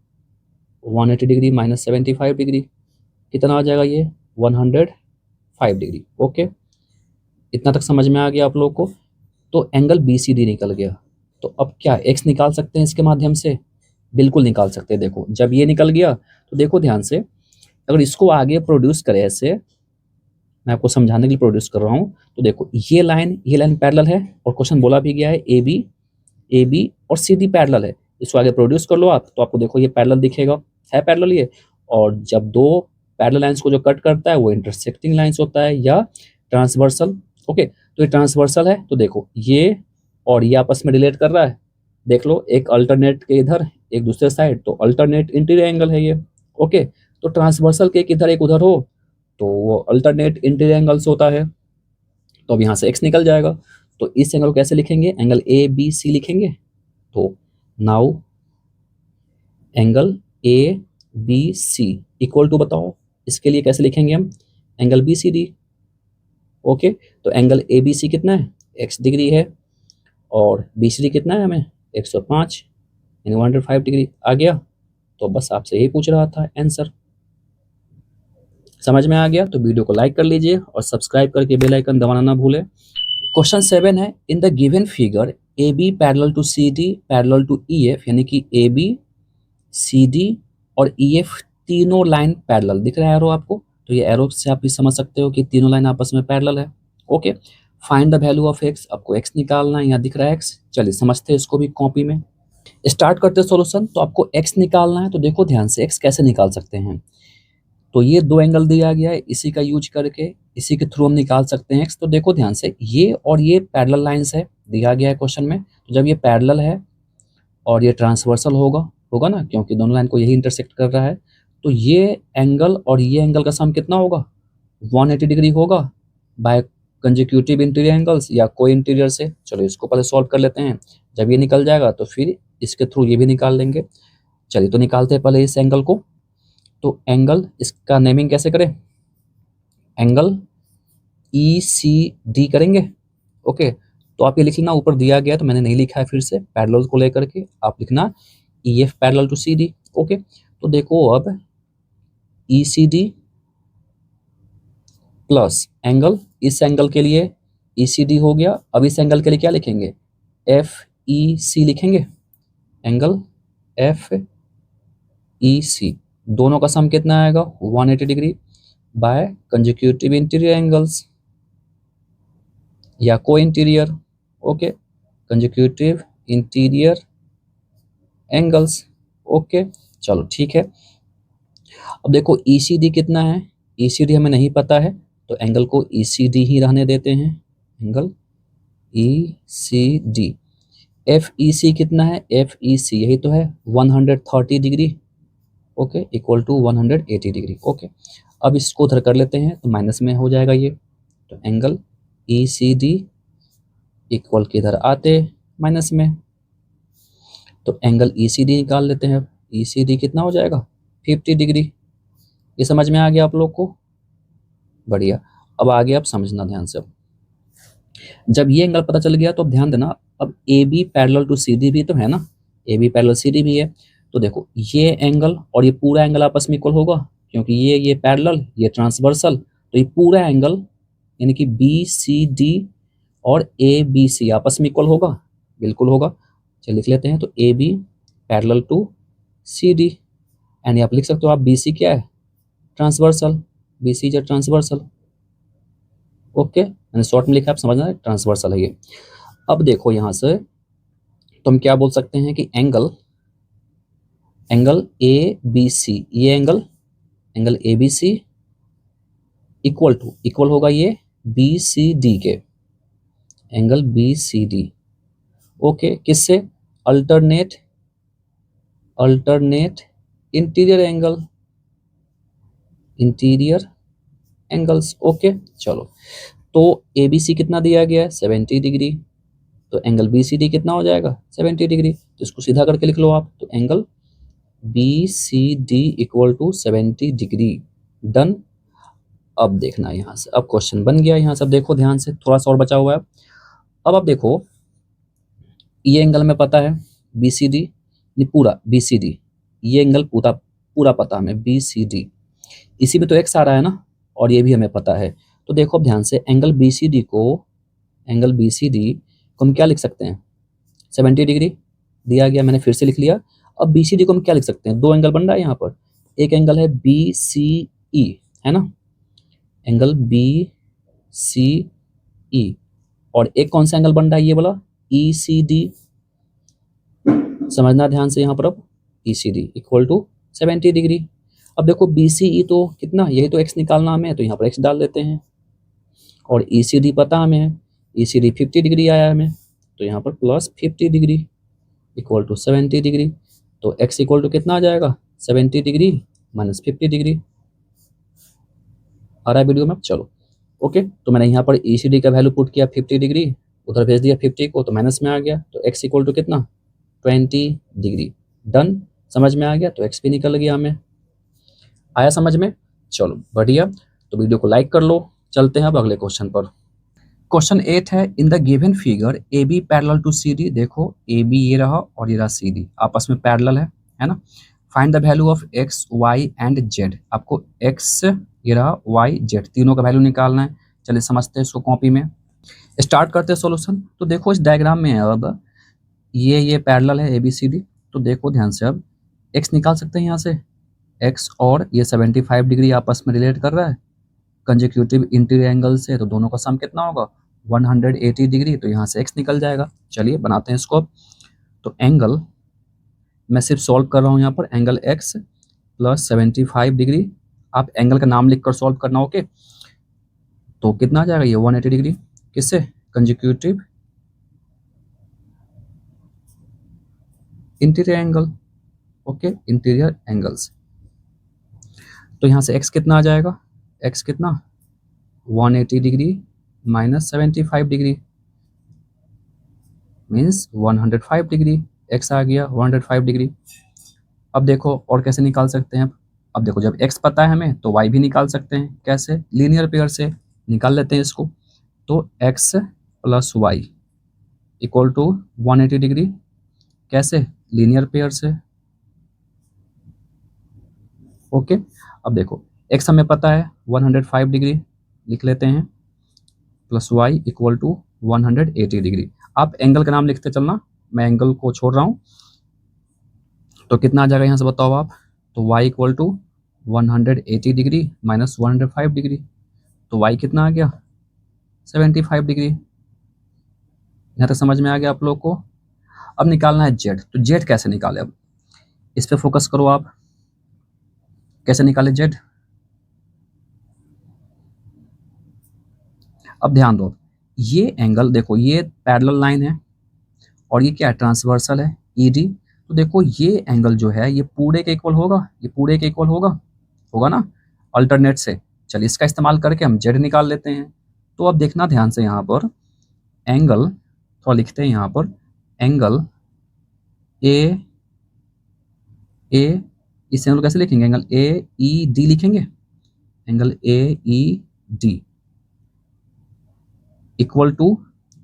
180 डिग्री माइनस 75 डिग्री, कितना आ जाएगा ये 105 डिग्री, ओके। इतना तक समझ में आ गया आप लोग को। तो एंगल बी सी डी निकल गया, तो अब क्या एक्स निकाल सकते हैं इसके माध्यम से, बिल्कुल निकाल सकते हैं। देखो जब ये निकल गया तो देखो ध्यान से, अगर इसको आगे प्रोड्यूस करें ऐसे, मैं आपको समझाने के लिए प्रोड्यूस कर रहा हूँ, तो देखो ये लाइन पैरेलल है, और क्वेश्चन बोला भी गया है ए बी और सी डी पैरेलल है, इसको आगे प्रोड्यूस कर लो आप, तो आपको देखो ये पैरेलल दिखेगा, है पैरेलल ये। और जब दो पैरेलल लाइंस को जो कट करता है वो इंटरसेक्टिंग लाइंस होता है या ट्रांसवर्सल, ओके। तो ये ट्रांसवर्सल है, तो देखो ये और ये आपस में रिलेट कर रहा है, देख लो एक अल्टरनेट के इधर एक दूसरे साइड, तो अल्टरनेट इंटीरियर एंगल है ये, ओके। तो ट्रांसवर्सल के एक इधर एक उधर हो तो वो अल्टरनेट इंटीरियर एंगल्स होता है, तो अब यहाँ से x निकल जाएगा। तो इस एंगल को कैसे लिखेंगे, एंगल ए बी सी लिखेंगे, तो now angle A B C equal to, बताओ इसके लिए कैसे लिखेंगे हम, angle B C D, okay. तो एंगल ए बी सी कितना है x डिग्री है, और बी सी डी कितना है हमें 105 यानी 105 डिग्री आ गया। तो बस आपसे यही पूछ रहा था, आंसर समझ में आ गया तो वीडियो को लाइक कर लीजिए और सब्सक्राइब करके बेल आइकन दबाना ना भूलें। क्वेश्चन 7 है, in the given figure A B parallel to C D parallel to E F, यानी कि ए बी सी डी और ई एफ तीनों लाइन पैरेलल दिख रहा है एरो आपको, तो ये एरो से आप भी समझ सकते हो कि तीनों लाइन आपस में पैरेलल है, okay. Find the value of x, आपको एक्स निकालना है, यहाँ दिख रहा है एक्स। चलिए समझते हैं इसको भी कॉपी में। स्टार्ट करते हैं सॉल्यूशन। तो आपको एक्स निकालना है, तो देखो ध्यान से एक्स कैसे निकाल सकते हैं। तो ये दो एंगल दिया गया है, इसी का यूज करके इसी के थ्रू हम निकाल सकते हैं एक्स। तो देखो ध्यान से, ये और ये पैरेलल लाइंस है, दिया गया है क्वेश्चन में। तो जब ये पैरेलल है और ये ट्रांसवर्सल होगा होगा ना, क्योंकि दोनों लाइन को यही इंटरसेक्ट कर रहा है, तो ये एंगल और ये एंगल का सम कितना होगा, 180 डिग्री होगा बाय कंजिक्यूटिव इंटीरियर एंगल्स या कोई इंटीरियर से। चलो इसको पहले सॉल्व कर लेते हैं। जब ये निकल जाएगा तो फिर इसके थ्रू ये भी निकाल लेंगे। चलिए तो निकालते हैं पहले इस एंगल को। तो एंगल, इसका नेमिंग कैसे करें, एंगल ECD करेंगे। ओके, तो आप ये लिख लेना, ऊपर दिया गया तो मैंने नहीं लिखा है, फिर से पैरेलल को लेकर के आप लिखना EF parallel to CD। Okay, तो देखो अब ECD प्लस एंगल, इस एंगल के लिए ECD हो गया। अब इस एंगल के लिए क्या लिखेंगे, FEC लिखेंगे, एंगल FEC। दोनों का सम कितना आएगा, 180 degree bye consecutive interior angles या को interior. Okay, consecutive interior angles. Okay, चलो ठीक है। अब देखो ECD कितना है, ECD हमें नहीं पता है, तो एंगल को ECD ही रहने देते हैं, एंगल ECD। FEC कितना है, FEC यही तो है 130 degree. Okay, equal to 180 degree. Okay, अब इसको उधर कर लेते हैं तो माइनस में हो जाएगा ये। तो एंगल ECD इक्वल के इधर आते माइनस में, तो एंगल ECD निकाल लेते हैं। ECD कितना हो जाएगा, 50 डिग्री। ये समझ में आ गया आप लोग को, बढ़िया। अब आगे आप समझना ध्यान से। अब जब ये एंगल पता चल गया तो अब ध्यान देना, अब AB पैरेलल टू CD भी तो है ना, AB पैरेलल CD भी है। तो देखो ये एंगल और ये पूरा एंगल आपस में इक्वल होगा, क्योंकि ये पैरेलल, ये ट्रांसवर्सल, तो ये पूरा एंगल यानी कि BCD और ABC आपस में इक्वल होगा, बिल्कुल होगा। चलिए लिख लेते हैं, तो AB parallel to CD, and आप लिख सकते हो आप BC क्या है, transversal, BC is transversal. Okay, मैंने शॉर्ट में लिखा, आप समझना है ट्रांसवर्सल है ये। अब देखो यहाँ से तो हम क्या बोल सकते हैं कि एंगल ABC, ये एंगल ABC इक्वल होगा ये BCD के, एंगल BCD। ओके, किससे, अल्टरनेट इंटीरियर एंगल्स। ओके, चलो तो ABC कितना दिया गया है, 70 डिग्री, तो एंगल BCD कितना हो जाएगा, 70 डिग्री। तो इसको सीधा करके लिख लो आप, तो angle BCD equal to 70 degree. Done. अब देखना यहाँ से, अब क्वेश्चन बन गया यहाँ से। अब देखो ध्यान से, थोड़ा सा और बचा हुआ है। अब आप देखो ये एंगल में पता है BCD, पूरा BCD, ये एंगल पूरा पता हमें BCD, इसी में तो एक्स आ रहा है ना, और ये भी हमें पता है। तो देखो अब ध्यान से, एंगल BCD को हम क्या लिख सकते हैं, 70 डिग्री दिया गया, मैंने फिर से लिख लिया। अब BCD को हम क्या लिख सकते हैं, दो एंगल बन रहा है यहाँ पर, एक एंगल है BCE, है ना, एंगल BCE, और एक कौन सा एंगल बन रहा है, ये वाला ECD। समझना ध्यान से यहाँ पर, अब ECD इक्वल टू 70 डिग्री। अब देखो BCE तो कितना, यही तो x निकालना हमें, तो यहाँ पर x डाल देते हैं, और ECD पता हमें है, ECD 50 डिग्री आया हमें, तो यहाँ पर plus 50 degree equal to 70 degree. तो x इक्वल टू कितना आ जाएगा, 70 डिग्री माइनस 50 डिग्री। आ रहा है वीडियो में, चलो ओके। तो मैंने यहाँ पर ECD का वैल्यू पुट किया 50 डिग्री, उधर भेज दिया 50 को, तो माइनस में आ गया, तो x इक्वल टू कितना, 20 डिग्री। डन, समझ में आ गया, तो x भी निकल गया हमें। आया समझ में, चलो बढ़िया। तो वीडियो को लाइक कर लो, चलते हैं अब अगले क्वेश्चन पर। क्वेश्चन 8 है, in the given figure AB parallel to CD। देखो AB ये रहा और ये रहा CD, आपस में पैरेलल है ना। Find the value of x, y and z। आपको x ये रहा, y z, तीनों का वैल्यू निकालना है। चलिए समझते हैं इसको कॉपी में। स्टार्ट करते हैं सॉल्यूशन। तो देखो इस डायग्राम में अब ये पैरेलल है ABCD, तो देखो ध्यान से, अब x निकाल सकते हैं यहाँ से, x और ये 75 डिग्री आपस में रिलेट कर रहा है कंजिक्यूटिव इंटीरियर एंगल से, तो दोनों का सम कितना होगा, 180 डिग्री, तो यहाँ से x निकल जाएगा। चलिए बनाते हैं इसको। तो एंगल मैं सिर्फ सॉल्व कर रहा हूँ यहाँ पर, एंगल x प्लस 75 डिग्री। आप एंगल का नाम लिखकर सॉल्व करना, ओके। तो कितना आ जाएगा ये 180 डिग्री, किससे? Consecutive interior angle, okay, interior angles. तो यहाँ से x कितना आ जाएगा? x कितना? 180 degree minus 75 degree means 105 degree. x आ गया 105 डिग्री। अब देखो और कैसे निकाल सकते हैं। अब देखो जब x पता है हमें तो y भी निकाल सकते हैं। कैसे? लीनियर पेयर से निकाल लेते हैं इसको। तो x plus y equal to 180 degree, कैसे? लीनियर पेयर से, ओके। अब देखो x हमें पता है 105 डिग्री, लिख लेते हैं, plus y equal to 180 degree. आप एंगल का नाम लिखते चलना, मैं एंगल को छोड़ रहा हूँ। तो कितना आ जाएगा यहाँ से बताओ आप? तो y equal to 180 degree minus 105 degree, तो y कितना आ गया? 75 डिग्री। यहाँ तक समझ में आ गया आप लोग को? अब निकालना है z। तो z कैसे निकाले? अब इस पे फोकस करो आप, कैसे निकाले z। अब ध्यान दो, ये एंगल देखो, ये पैरेलल लाइन है और ये क्या है? ट्रांसवर्सल है, ईडी। तो देखो ये एंगल जो है ये पूरे के इक्वल होगा, ये पूरे के इक्वल होगा ना, अल्टरनेट से। चलिए इसका इस्तेमाल करके हम जेड निकाल लेते हैं। तो अब देखना ध्यान से, यहाँ पर एंगल थोड़ा लिखते हैं, यहाँ पर एंगल ए इस एंगल कैसे लिखेंगे? एंगल ए ई डी लिखेंगे, angle A E D equal to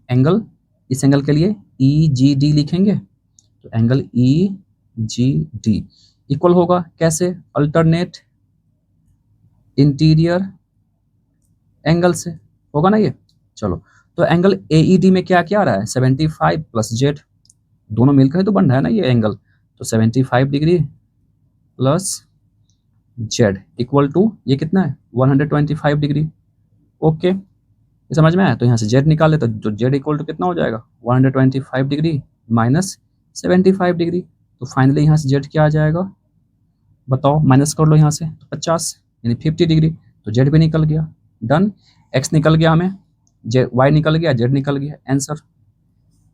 angle, इस एंगल के लिए ई जी डी लिखेंगे। तो angle E G D equal होगा कैसे? अल्टरनेट इंटीरियर एंगल से, होगा ना ये। चलो तो एंगल AED में क्या क्या आ रहा है? 75 प्लस जेड, दोनों मिलकर तो बन रहा है ना ये एंगल। तो 75 degree plus Z equal to ये कितना है? 125 डिग्री, ओके। ये समझ में आया? तो यहाँ से जेड निकाले तो जो जेड इक्वल टू कितना हो जाएगा? 125 डिग्री माइनस 75 डिग्री। तो फाइनली यहाँ से जेड क्या आ जाएगा बताओ? माइनस कर लो यहाँ से, तो 50 यानी 50 डिग्री। तो जेड भी निकल गया, डन। एक्स निकल गया हमें, जेड वाई निकल गया, जेड निकल गया, आंसर।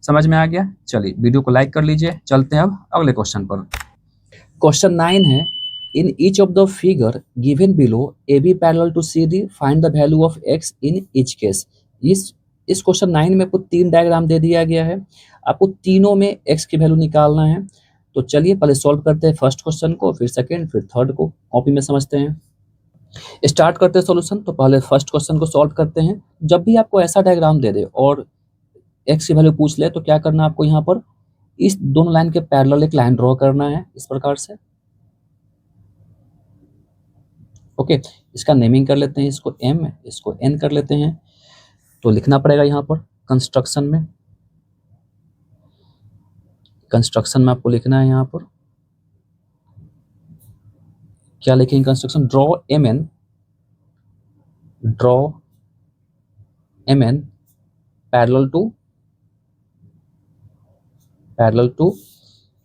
समझ में आ गया? चलिए वीडियो को लाइक कर लीजिए। चलते हैं अब अगले क्वेश्चन पर। क्वेश्चन 9 है, in each of the figure given below A B parallel to C D, find the value of X in each case. इस क्वेश्चन 9 में आपको 3 डायग्राम दे दिया गया है, आपको तीनों में एक्स की वैल्यू निकालना है। तो चलिए पहले सॉल्व करते हैं फर्स्ट क्वेश्चन को, फिर सेकेंड, फिर थर्ड को कॉपी में समझते हैं। स्टार्ट करते हैं सॉल्यूशन। तो पहले फर्स्ट क्वेश्चन को सॉल्व करते हैं। जब भी आपको ऐसा डायग्राम दे दे और एक्स की वैल्यू पूछ ले तो क्या करना है आपको? यहाँ पर इस दोनों लाइन के पैरेलल एक लाइन ड्रॉ करना है इस प्रकार से, ओके। इसका नेमिंग कर लेते हैं, इसको एम, इसको एन कर लेते हैं। तो लिखना पड़ेगा यहाँ पर कंस्ट्रक्शन में, आपको लिखना है यहाँ पर क्या लिखेंगे? Construction draw M N, parallel to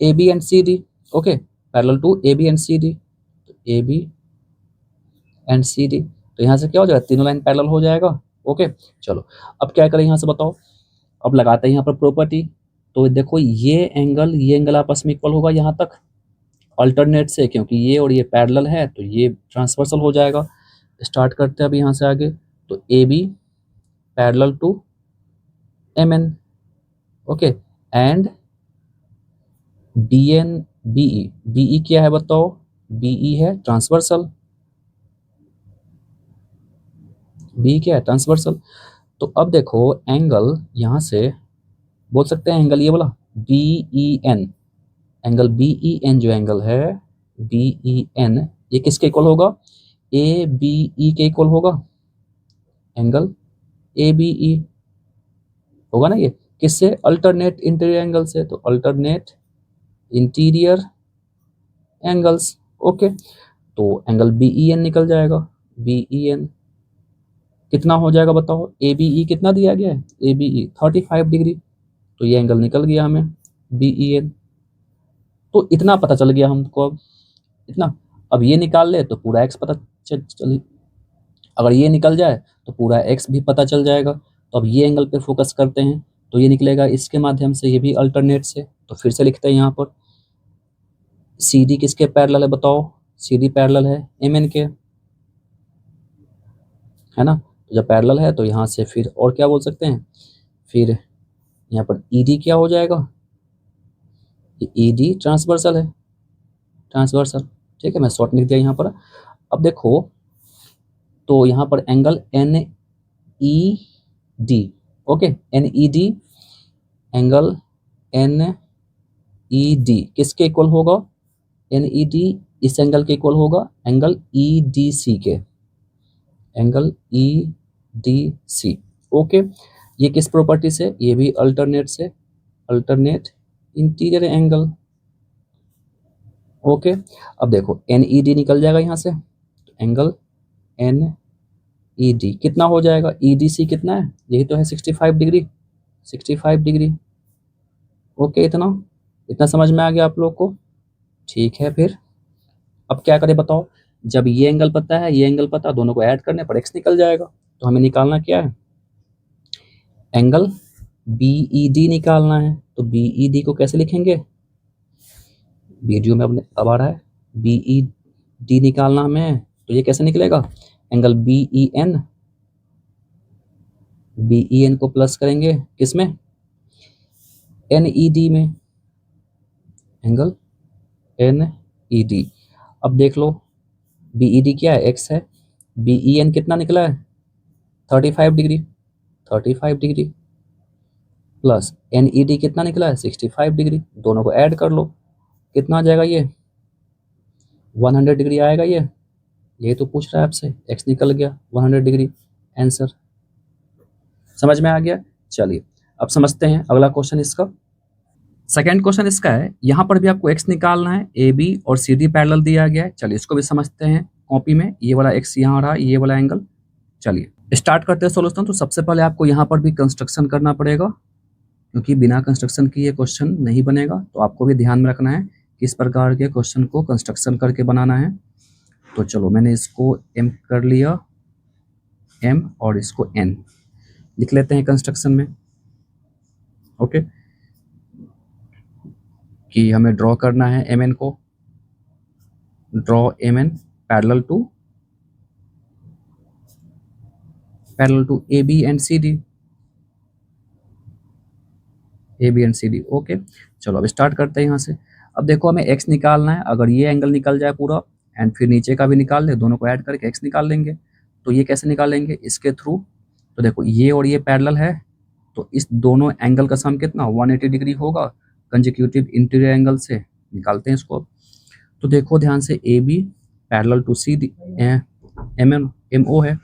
A B and C D, okay, parallel to A B and C D, A B and C D. तो यहाँ से क्या हो जाएगा? तीनों लाइन पैरेलल हो जाएगा, ओके। चलो अब क्या करें यहाँ से बताओ? अब लगाते हैं यहाँ पर प्रॉपर्टी। तो देखो ये एंगल आपस में इक्वल होगा यहाँ तक अल्टरनेट से, क्योंकि ये और ये पैरेलल है तो ये ट्रांसवर्सल हो जाएगा। स्टार्ट करते हैं अब यहाँ से आगे। तो A B parallel to M N, okay, and B N B E क्या है बताओ? बी ई है ट्रांसवर्सल, बी क्या है? ट्रांसवर्सल। तो अब देखो एंगल यहाँ से बोल सकते हैं एंगल ये वाला B E N, angle B E N जो एंगल है बी ई एन, ये किसके इक्वल होगा? ए बी ई के इक्वल होगा, एंगल ए बी ई होगा ना ये। किससे? अल्टरनेट इंटीरियर एंगल से। तो अल्टरनेट इंटीरियर एंगल्स, ओके। तो एंगल बी ई एन निकल जाएगा, बी ई एन, कितना हो जाएगा बताओ, ए बी ई कितना दिया गया है, ए बी ई 35 डिग्री, तो ये एंगल निकल गया हमें बी ई एन। तो इतना पता चल गया हमको, अब इतना। अब ये निकाल ले तो पूरा एक्स पता चल, अगर ये निकल जाए तो पूरा एक्स भी पता चल जाएगा। तो अब ये एंगल पे फोकस करते हैं, तो ये निकलेगा इसके माध्यम से, ये भी अल्टरनेट से। तो फिर से लिखते हैं यहाँ पर, सी डी किसके पैरेलल है बताओ, सी डी पैरेलल है एम एन के, है ना। तो जब पैरेलल है तो यहाँ से फिर और क्या बोल सकते हैं, फिर यहाँ पर ई डी क्या हो जाएगा, ई डी ट्रांसवर्सल है, ट्रांसवर्सल। ठीक है, मैं शॉर्ट लिख दिया यहाँ पर। अब देखो, तो यहाँ पर angle N E D, okay, N E D, angle N E D किसके इक्वल होगा, एन ई डी इस एंगल के इक्वल होगा एंगल ई डी सी के, angle E D C. Okay, ये किस प्रॉपर्टी से, ये भी अल्टरनेट से, अल्टरनेट इंटीरियर एंगल। ओके, अब देखो एन ई डी निकल जाएगा यहाँ से, एंगल एन ई डी कितना हो जाएगा, ई डी सी कितना है, यही तो है 65 डिग्री, 65 डिग्री। ओके, इतना इतना समझ में आ गया आप लोग को। ठीक है, फिर अब क्या करें बताओ, जब ये एंगल पता है, ये एंगल पता, दोनों को ऐड करने पर एक्स निकल जाएगा। तो हमें निकालना क्या है, एंगल बी ई डी निकालना है। तो बी ई डी को कैसे लिखेंगे, वीडियो में अपने अब आ रहा है, बी ई डी निकालना हमें। तो ये कैसे निकलेगा, angle B E N, B E N को प्लस करेंगे किसमें, एन ई डी में, एंगल एन ई डी। अब देख लो, बी ई डी क्या है, एक्स है, बी ई एन कितना निकला है 35 degree, 35 degree plus N E D कितना निकला है 65 डिग्री, दोनों को ऐड कर लो, कितना आ जाएगा ये 100 डिग्री आएगा। ये तो पूछ रहा है आपसे, एक्स निकल गया 100 डिग्री, आंसर समझ में आ गया। चलिए अब समझते हैं अगला क्वेश्चन इसका। सेकेंड क्वेश्चन इसका है, यहाँ पर भी आपको एक्स निकालना है, ए बी और सी डी पैरेलल दिया गया है। चलिए इसको भी समझते हैं कॉपी में, ये वाला एक्स यहाँ रहा, ये वाला एंगल। चलिए स्टार्ट करते हैं सोल्यूशन। तो सबसे पहले आपको यहाँ पर भी कंस्ट्रक्शन करना पड़ेगा, क्योंकि बिना कंस्ट्रक्शन की ये क्वेश्चन नहीं बनेगा। तो आपको भी ध्यान में रखना है किस प्रकार के क्वेश्चन को कंस्ट्रक्शन करके बनाना है। तो चलो मैंने इसको एम कर लिया, एम, और इसको एन लिख लेते हैं कंस्ट्रक्शन में। ओके, कि हमें ड्रॉ करना है एम एन को, draw M N parallel to A B and C D, A B and C D. Okay, चलो अब स्टार्ट करते हैं यहाँ से। अब देखो हमें एक्स निकालना है, अगर ये एंगल निकल जाए पूरा एंड फिर नीचे का भी निकाल ले, दोनों को ऐड करके एक्स निकाल लेंगे। तो ये कैसे निकालेंगे, इसके थ्रू। तो देखो ये और ये पैरेलल है, तो इस दोनों एंगल का सम कितना 180 डिग्री होगा कंसेक्यूटिव इंटीरियर एंगल से, निकालते हैं इसको। तो देखो ध्यान से, A B parallel to C D, M N M O है,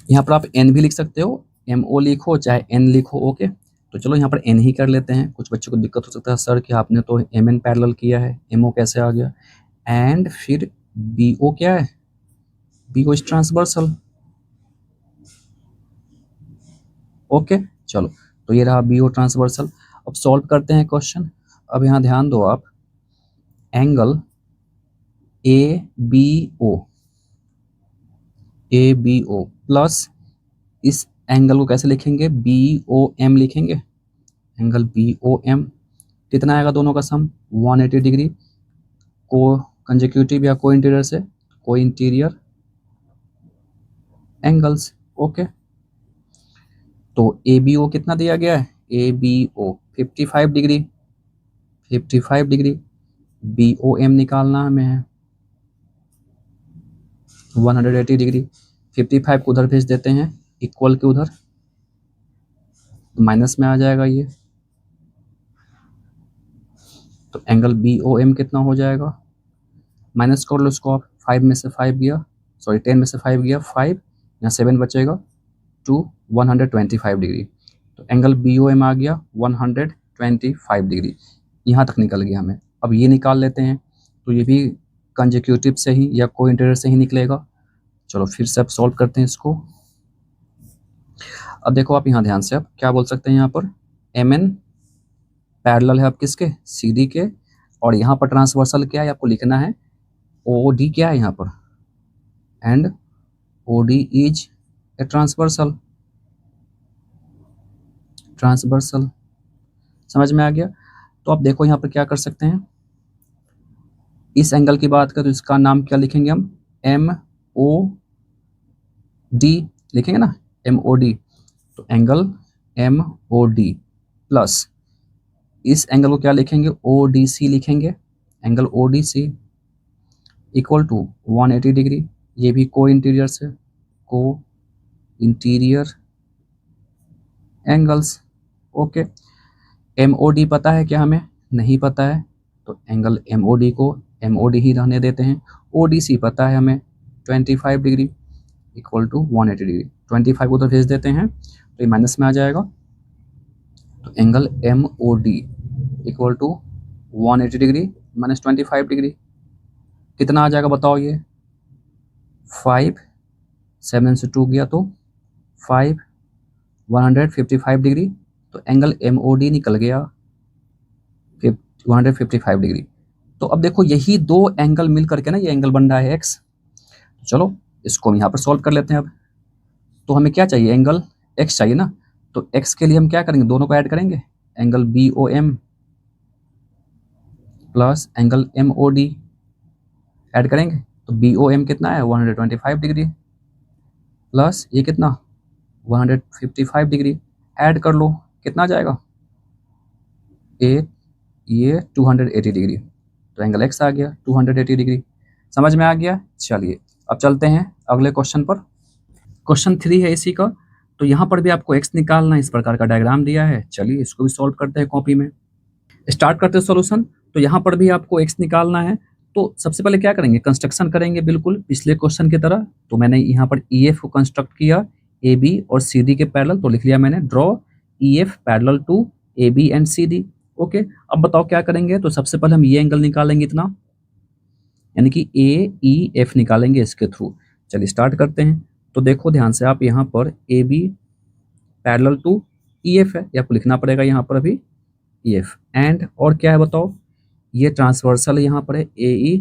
यहाँ पर आप एन भी लिख सकते हो, एम ओ लिखो चाहे एन लिखो। ओके, तो चलो यहाँ पर एन ही कर लेते हैं। कुछ बच्चों को दिक्कत हो सकता है, सर कि आपने तो एम एन पैरेलल किया है, एम ओ कैसे आ गया। एंड फिर बी ओ क्या है, B O is transversal. Okay, चलो तो ये रहा बी ओ ट्रांसवर्सल। अब सॉल्व करते हैं क्वेश्चन। अब यहाँ ध्यान दो आप, angle A B O, A B O plus इस एंगल को कैसे लिखेंगे, बी ओ एम लिखेंगे, एंगल बी ओ एम कितना आएगा, दोनों का सम 180 डिग्री, को कंसेक्यूटिव या को इंटीरियर से, को इंटीरियर एंगल्स। ओके, तो ए बी ओ कितना दिया गया है, A B O 55 degree, 55 degree, B O M निकालना हमें है 180 डिग्री। 55 को उधर भेज देते हैं, इक्वल के उधर, तो माइनस में आ जाएगा ये। तो एंगल बी ओ एम कितना हो जाएगा, माइनस कर लो इसको आप, 5 में से 5 गया, सॉरी 10 में से 5 गया 5, यहाँ 7 बचेगा, टू 125 डिग्री। तो एंगल बी ओ एम आ गया 125 डिग्री, यहाँ तक निकल गया हमें। अब ये निकाल लेते हैं, तो ये भी कंसेक्यूटिव से ही या को इंटीरियर से ही निकलेगा। चलो फिर से अब सॉल्व करते हैं इसको। अब देखो आप यहाँ ध्यान से आप क्या बोल सकते हैं, यहाँ पर एम एन पैरेलल है आप किसके, सी डी के, और यहाँ पर ट्रांसवर्सल क्या है आपको लिखना है, ओ डी क्या है यहाँ पर, and O D is a transversal, transversal. समझ में आ गया। तो आप देखो यहाँ पर क्या कर सकते हैं, इस एंगल की बात करें तो इसका नाम क्या लिखेंगे हम, एम ओ डी लिखेंगे ना, एम ओ डी। तो angle M O D plus इस एंगल को क्या लिखेंगे, ओ डी सी लिखेंगे, angle O D C equal to 180 degree. ये भी को इंटीरियर से, co-interior angles. Okay, M O D पता है क्या हमें, नहीं पता है, तो एंगल एम ओ डी को एम ओ डी ही रहने देते हैं। ओ डी सी पता है हमें 25 डिग्री इक्वल टू 180 डिग्री, 25 को तो भेज देते हैं तो ये माइनस में आ जाएगा। तो angle M O D equal to 180 degree minus 25 degree कितना आ जाएगा बताओ, ये 5, 7 से 2 गया तो 5, 155 डिग्री। तो एंगल एम ओ डी निकल गया 155 डिग्री। तो अब देखो यही दो एंगल मिल करके ना ये एंगल बन रहा है एक्स। चलो इसको हम यहाँ पर सॉल्व कर लेते हैं अब। तो हमें क्या चाहिए, एंगल एक्स चाहिए ना, तो एक्स के लिए हम क्या करेंगे, दोनों को ऐड करेंगे, angle B O M plus angle M O D add करेंगे। तो बी ओ एम कितना है 125 डिग्री प्लस ये कितना 155 डिग्री, ऐड कर लो कितना आ जाएगा, ये 280 डिग्री। तो एंगल एक्स आ गया 280 डिग्री। समझ में आ गया। चलिए अब चलते हैं अगले क्वेश्चन पर। क्वेश्चन 3 है इसी का। तो यहाँ पर भी आपको एक्स निकालना है, इस प्रकार का डायग्राम दिया है। चलिए इसको भी सॉल्व करते हैं कॉपी में, स्टार्ट करते हैं सॉल्यूशन। तो यहाँ पर भी आपको एक्स निकालना है। तो सबसे पहले क्या करेंगे, कंस्ट्रक्शन करेंगे बिल्कुल पिछले क्वेश्चन की तरह। तो मैंने यहाँ पर ई एफ को कंस्ट्रक्ट किया, ए बी और सी डी के पैरेलल। तो लिख लिया मैंने, draw E F parallel to A B and C D. Okay, अब बताओ क्या करेंगे। तो सबसे पहले हम ये एंगल निकालेंगे इतना, यानी कि ए ई एफ निकालेंगे इसके थ्रू। चलिए स्टार्ट करते हैं। तो देखो ध्यान से आप, यहाँ पर A B parallel to E F है, ये आपको लिखना पड़ेगा यहाँ पर अभी ई एफ, एंड और क्या है बताओ, ये ट्रांसवर्सल यहाँ पर है, ए ई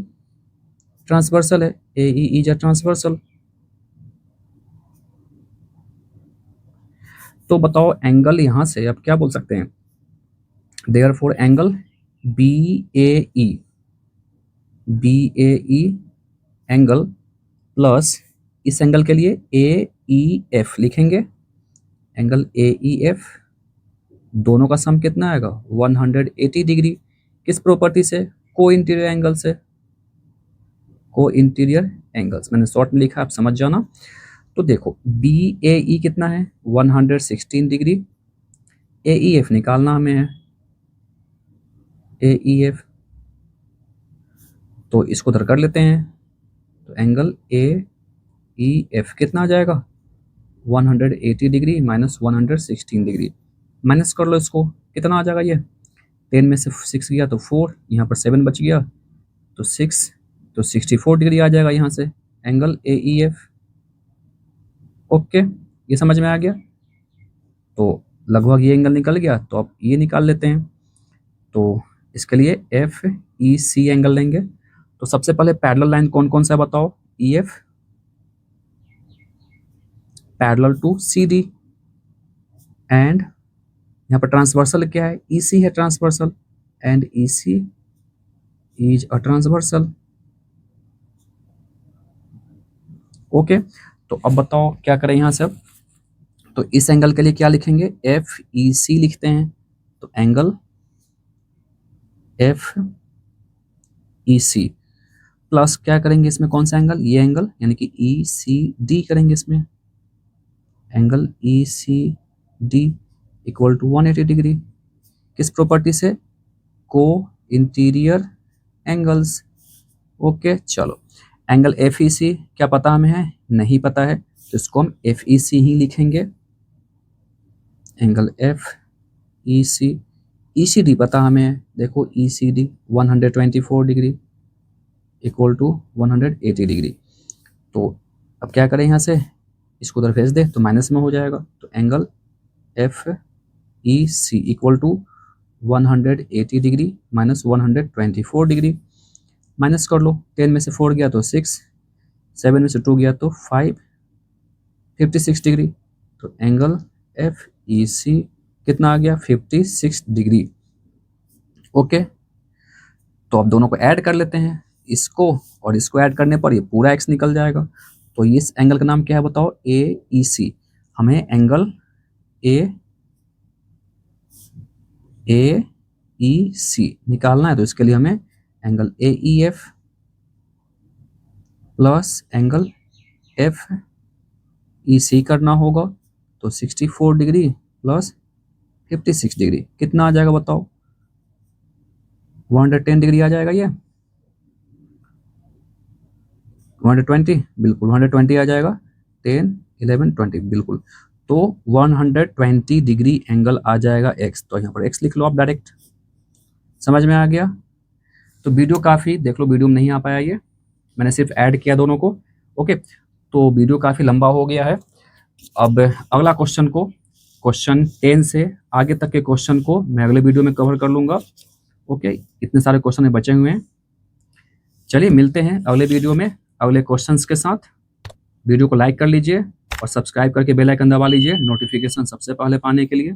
ट्रांसवर्सल है, ए ई इज अ ट्रांसवर्सल। तो बताओ एंगल यहाँ से आप क्या बोल सकते हैं, देयरफॉर एंगल बी ए ई एंगल प्लस इस एंगल के लिए ए ई एफ लिखेंगे, एंगल ए ई एफ दोनों का सम कितना आएगा 180 डिग्री। किस प्रॉपर्टी से, को इंटीरियर एंगल से, को इंटीरियर एंगल्स मैंने शॉर्ट में लिखा, आप समझ जाना। तो देखो बी ए ई कितना है 116 डिग्री, ए ई एफ निकालना हमें है, ए ई एफ। तो इसको उधर कर लेते हैं। तो एंगल ए ई एफ कितना आ जाएगा 180 डिग्री माइनस 116 डिग्री, माइनस कर लो इसको, कितना आ जाएगा ये 10 में से 6 गया तो 4, यहाँ पर 7 बच गया तो 6, तो 64 डिग्री आ जाएगा यहाँ से angle A E F. Okay, ये समझ में आ गया। तो लगभग ये एंगल निकल गया, तो अब ये निकाल लेते हैं। तो इसके लिए एफ ई सी एंगल लेंगे। तो सबसे पहले पैरेलल लाइन कौन कौन सा है बताओ, E F parallel to C D, and यहाँ पर ट्रांसवर्सल क्या है, ई सी है transversal, and E C is a transversal. Okay, तो अब बताओ क्या करें यहाँ से अब। तो इस एंगल के लिए क्या लिखेंगे, एफ ई सी लिखते हैं। तो angle F E C plus क्या करेंगे इसमें, कौन सा एंगल, ये एंगल, यानी कि ई सी डी करेंगे इसमें, angle E C D equal to 180 degree. किस प्रॉपर्टी से, को इंटीरियर एंगल्स। ओके, चलो एंगल एफ ई सी क्या पता हमें है, नहीं पता है, तो इसको हम एफ ई सी ही लिखेंगे, angle F E C. E C D पता हमें है, देखो E C D 124 degree equal to 180 degree. तो अब क्या करें यहाँ से, इसको उधर भेज दे तो माइनस में हो जाएगा। तो angle F E C equal to 180 degree minus 124 degree. Minus कर लो, 10 में से 4 गया तो 6, 7 में से 2 गया तो 5, 56 डिग्री। तो एंगल एफ ई सी कितना आ गया? 56 डिग्री। ओके, तो अब दोनों को ऐड कर लेते हैं, इसको और इसको ऐड करने पर ये पूरा एक्स निकल जाएगा। तो इस एंगल का नाम क्या है बताओ? ए ई सी। हमें एंगल ए ई सी निकालना है, तो इसके लिए हमें angle A E F plus angle F E C करना होगा। तो 64 डिग्री प्लस 56 डिग्री कितना आ जाएगा बताओ? 110 डिग्री आ जाएगा ये, 120, बिल्कुल 120 आ जाएगा। 10, 11, 20 बिल्कुल। तो 120 डिग्री एंगल आ जाएगा एक्स। तो यहाँ पर एक्स लिख लो आप डायरेक्ट। समझ में आ गया? तो वीडियो काफ़ी देख लो, वीडियो में नहीं आ पाया ये, मैंने सिर्फ ऐड किया दोनों को। ओके, तो वीडियो काफ़ी लंबा हो गया है। अब अगला क्वेश्चन को, क्वेश्चन 10 से आगे तक के क्वेश्चन को मैं अगले वीडियो में कवर कर लूँगा। ओके, इतने सारे क्वेश्चन बचे हुए हैं। चलिए मिलते हैं अगले वीडियो में अगले क्वेश्चंस के साथ। वीडियो को लाइक कर लीजिए और सब्सक्राइब करके बेल आइकन दबा लीजिए नोटिफिकेशन सबसे पहले पाने के लिए।